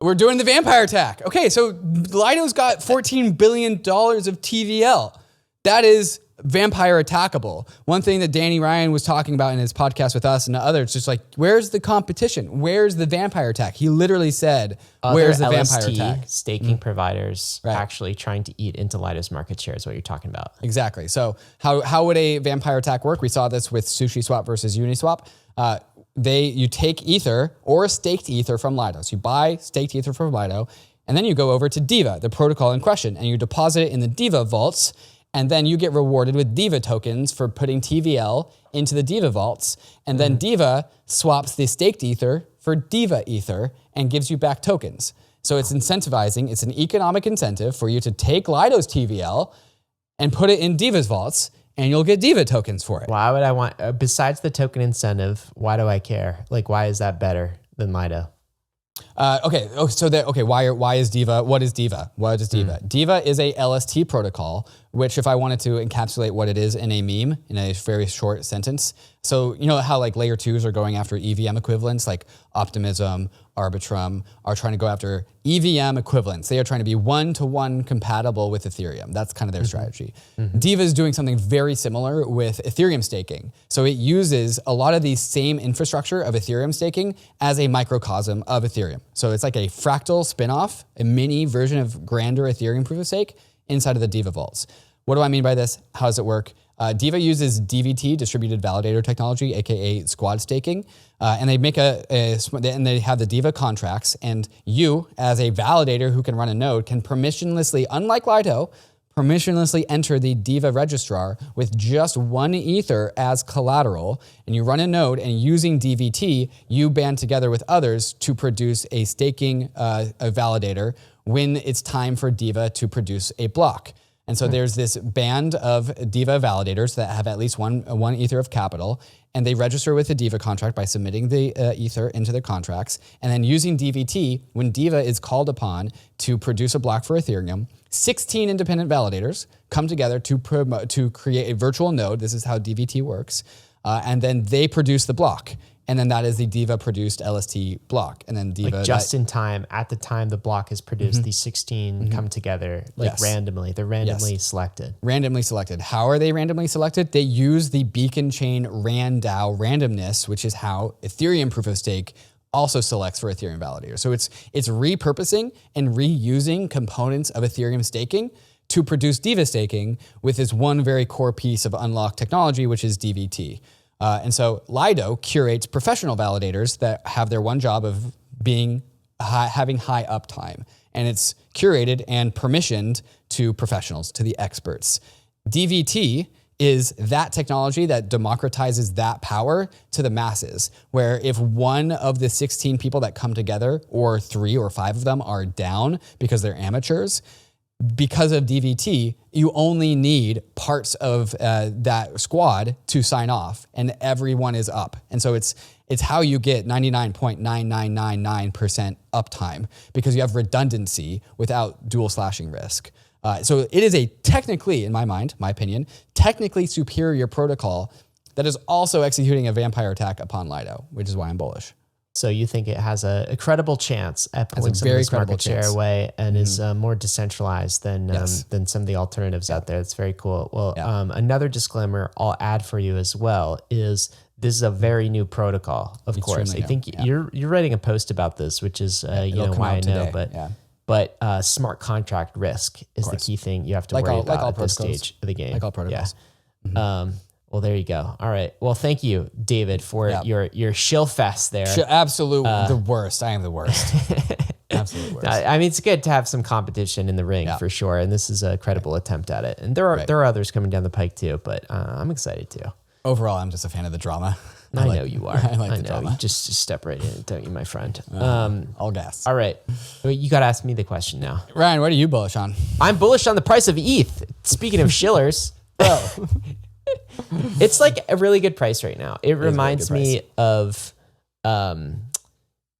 we're doing the vampire attack. Okay, so Lido's got $14 billion of TVL. That is vampire attackable. One thing that Danny Ryan was talking about in his podcast with us and others, just like, where's the competition? Where's the vampire attack? He literally said, where's the vampire attack? Staking providers actually trying to eat into Lido's market share is what you're talking about. Exactly. So how would a vampire attack work? We saw this with SushiSwap versus Uniswap. You take Ether or staked Ether from Lido. So you buy staked Ether from Lido, and then you go over to Diva, the protocol in question, and you deposit it in the Diva vaults. And then you get rewarded with Diva tokens for putting TVL into the Diva vaults. And then Diva swaps the staked Ether for Diva Ether and gives you back tokens. So it's incentivizing. It's an economic incentive for you to take Lido's TVL and put it in Diva's vaults, and you'll get Diva tokens for it. Why would I want, besides the token incentive, why do I care? Like, why is that better than Lido? Why is Diva? What is Diva? What is Diva? Diva is a LST protocol, which if I wanted to encapsulate what it is in a meme, in a very short sentence. So you know how like layer 2s are going after EVM equivalents, like Optimism, Arbitrum are trying to go after EVM equivalents. They are trying to be one-to-one compatible with Ethereum. That's kind of their strategy. Diva is doing something very similar with Ethereum staking. So it uses a lot of the same infrastructure of Ethereum staking as a microcosm of Ethereum. So it's like a fractal spinoff, a mini version of grander Ethereum proof of stake inside of the Diva vaults. What do I mean by this? How does it work? Diva uses DVT, distributed validator technology, aka squad staking, and they make and they have the Diva contracts. And you, as a validator who can run a node, can permissionlessly, unlike Lido, permissionlessly enter the Diva registrar with just one Ether as collateral. And you run a node, and using DVT, you band together with others to produce a staking a validator when it's time for Diva to produce a block. And so there's this band of DIVA validators that have at least one Ether of capital, and they register with the DIVA contract by submitting the Ether into their contracts. And then using DVT, when DIVA is called upon to produce a block for Ethereum, 16 independent validators come together to create a virtual node. This is how DVT works. And then they produce the block. And then that is the DIVA produced LST block. And then DIVA just in time, at the time the block is produced, these 16 come together randomly. They're randomly selected. Randomly selected. How are they randomly selected? They use the beacon chain RANDAO randomness, which is how Ethereum proof of stake also selects for Ethereum validators. So it's repurposing and reusing components of Ethereum staking to produce DIVA staking with this one very core piece of unlocked technology, which is DVT. And so Lido curates professional validators that have their one job of having high uptime. And it's curated and permissioned to professionals, to the experts. DVT is that technology that democratizes that power to the masses, where if one of the 16 people that come together, or 3 or 5 of them, are down because they're amateurs, because of DVT, you only need parts of that squad to sign off, and everyone is up. And so it's how you get 99.9999% uptime, because you have redundancy without dual slashing risk. So it is a technically, in my mind, my opinion, technically superior protocol that is also executing a vampire attack upon Lido, which is why I'm bullish. So you think it has a credible chance at pulling some of this market share away, and is more decentralized than some of the alternatives out there. That's very cool. Well, another disclaimer I'll add for you as well is this is a very new protocol, of course. I think you're writing a post about this, which is why I know, but smart contract risk is the key thing you have to worry about at this stage of the game. Like all protocols. Yeah. Well, there you go. All right. Well, thank you, David, for your shill fest there. Absolute the worst. I am the worst. Absolute worst. I mean, it's good to have some competition in the ring for sure, and this is a credible attempt at it. And there are others coming down the pike too, but I'm excited too. Overall, I'm just a fan of the drama. I know you are. I like the drama. You just step right in, don't you, my friend? All gas. All right. You got to ask me the question now. Ryan, what are you bullish on? I'm bullish on the price of ETH. Speaking of shillers. Bro. It's like a really good price right now. It reminds me of, do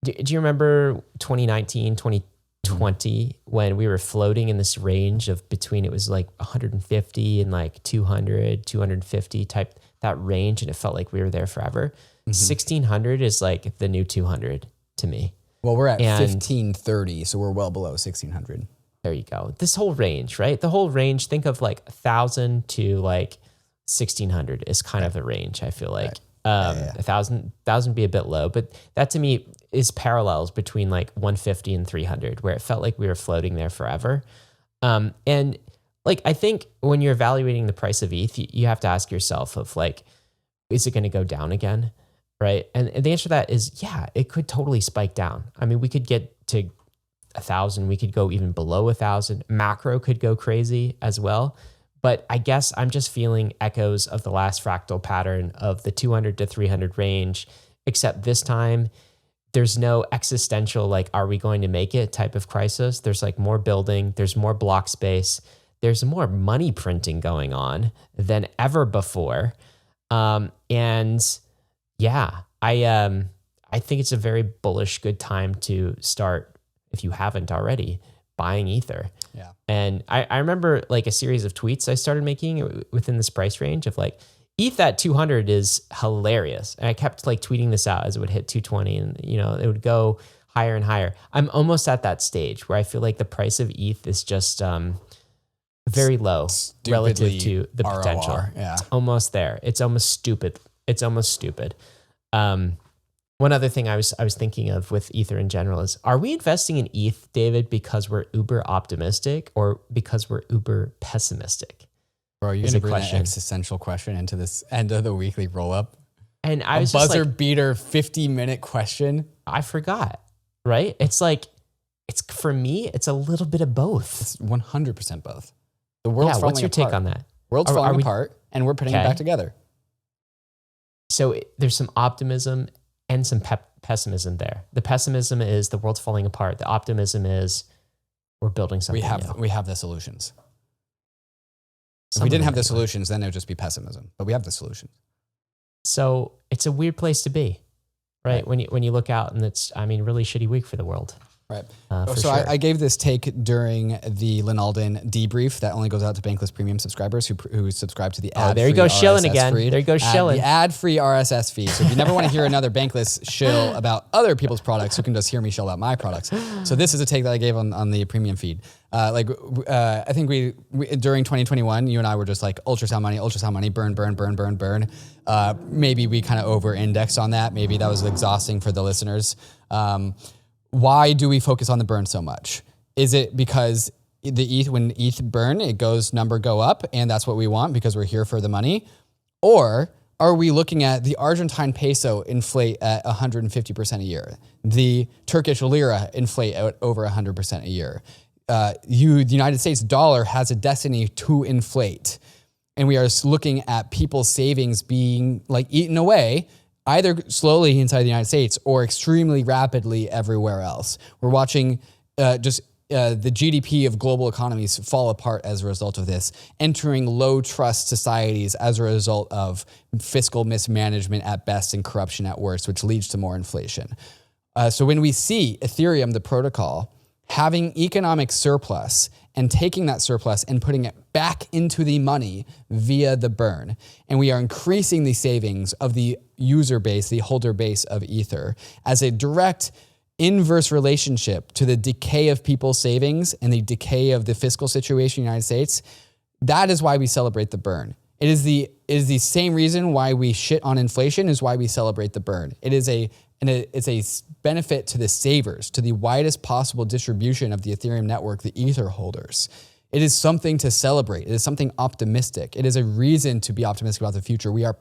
you remember 2019, 2020 when we were floating in this range of between, it was like 150 and like 200, 250 type, that range. And it felt like we were there forever. 1600 is like the new 200 to me. Well, we're at 1530, so we're well below 1600. There you go. This whole range, right? The whole range, think of like 1,000 to like 1,600 is kind of the range, I feel like. 1,000 be a bit low, but that to me is parallels between like 150 and 300, where it felt like we were floating there forever. And like, I think when you're evaluating the price of ETH, you have to ask yourself of like, is it going to go down again? Right. And the answer to that is, yeah, it could totally spike down. I mean, we could get to 1,000, we could go even below 1,000. Macro could go crazy as well. But I guess I'm just feeling echoes of the last fractal pattern of the 200 to 300 range, except this time there's no existential, like, are we going to make it type of crisis. There's like more building, there's more block space, there's more money printing going on than ever before. And yeah, I think it's a very bullish, good time to start, if you haven't already, buying Ether. Yeah. And I remember like a series of tweets I started making within this price range of like, ETH at 200 is hilarious. And I kept like tweeting this out as it would hit 220 and, it would go higher and higher. I'm almost at that stage where I feel like the price of ETH is just very low relative to the ROR, potential. Yeah. It's almost there. It's almost stupid. One other thing I was thinking of with Ether in general is, are we investing in ETH, David, because we're uber optimistic or because we're uber pessimistic? Bro, you're going to bring an existential question into this end of the weekly roll-up? And I was buzzer beater 50-minute question? I forgot, right? It's like, for me, it's a little bit of both. It's 100% both. The world's falling apart. What's your take on that? World's falling apart, and we're putting it back together. So there's some optimism and some pessimism there. The pessimism is the world's falling apart. The optimism is we're building something new. We have the solutions. If we didn't have the solutions, then it would just be pessimism. But we have the solutions. So it's a weird place to be, right? When you look out, and it's, I mean, really shitty week for the world. Right. So sure. I gave this take during the Linalden debrief that only goes out to Bankless Premium subscribers who subscribe to the ad-free there you go, shilling RSS again. feed. There you go, shilling. The ad-free RSS feed. So if you never want to hear another Bankless shill about other people's products, you can just hear me shill about my products. So this is a take that I gave on the premium feed. I think we during 2021, you and I were just like ultrasound money, burn. Maybe we kind of over-indexed on that. Maybe that was exhausting for the listeners. Why do we focus on the burn so much? Is it because when ETH burn, number go up, and that's what we want because we're here for the money? Or are we looking at the Argentine peso inflate at 150% a year? The Turkish lira inflate at over 100% a year? The United States dollar has a destiny to inflate. And we are looking at people's savings being like eaten away, either slowly inside the United States or extremely rapidly everywhere else. We're watching the GDP of global economies fall apart as a result of this, entering low trust societies as a result of fiscal mismanagement at best and corruption at worst, which leads to more inflation. So when we see Ethereum, the protocol, having economic surplus and taking that surplus and putting it back into the money via the burn, and we are increasing the savings of the user base, the holder base of Ether, as a direct inverse relationship to the decay of people's savings and the decay of the fiscal situation in the United States, that is why we celebrate the burn. It is the same reason why we shit on inflation is why we celebrate the burn. It's a benefit to the savers, to the widest possible distribution of the Ethereum network, the Ether holders. It is something to celebrate. It is something optimistic. It is a reason to be optimistic about the future. We are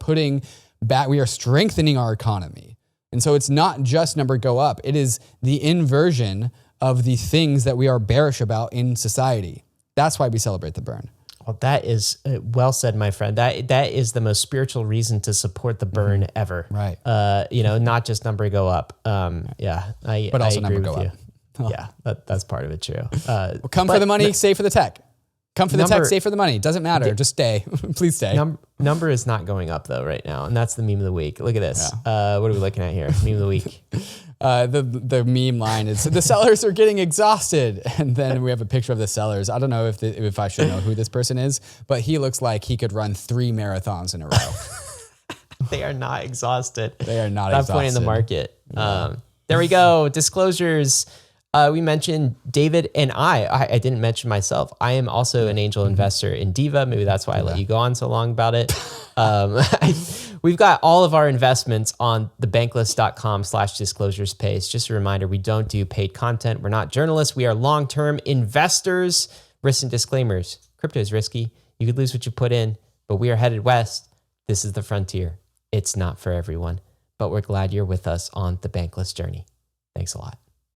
strengthening our economy. And so it's not just number go up. It is the inversion of the things that we are bearish about in society. That's why we celebrate the burn. Well, that is well said, my friend. That is the most spiritual reason to support the burn ever. Right. Not just number go up. But also number go up. Oh. Yeah, that's part of it too. Come for the money, stay for the tech. Come for the tech, stay for the money. Doesn't matter. Just stay. Please stay. Number is not going up though right now, and that's the meme of the week. Look at this. Yeah. What are we looking at here? Meme of the week. The meme line is the sellers are getting exhausted, and then we have a picture of the sellers. I don't know if I should know who this person is, but he looks like he could run 3 marathons in a row. They are not exhausted. They are not at that exhausted. point in the market. Yeah. There we go. Disclosures. We mentioned David and I didn't mention myself. I am also an angel investor in Diva. Maybe that's why I let you go on so long about it. We've got all of our investments on the bankless.com/disclosures page. Just a reminder, we don't do paid content. We're not journalists. We are long-term investors. Risks and disclaimers. Crypto is risky. You could lose what you put in, but we are headed west. This is the frontier. It's not for everyone, but we're glad you're with us on the Bankless journey. Thanks a lot.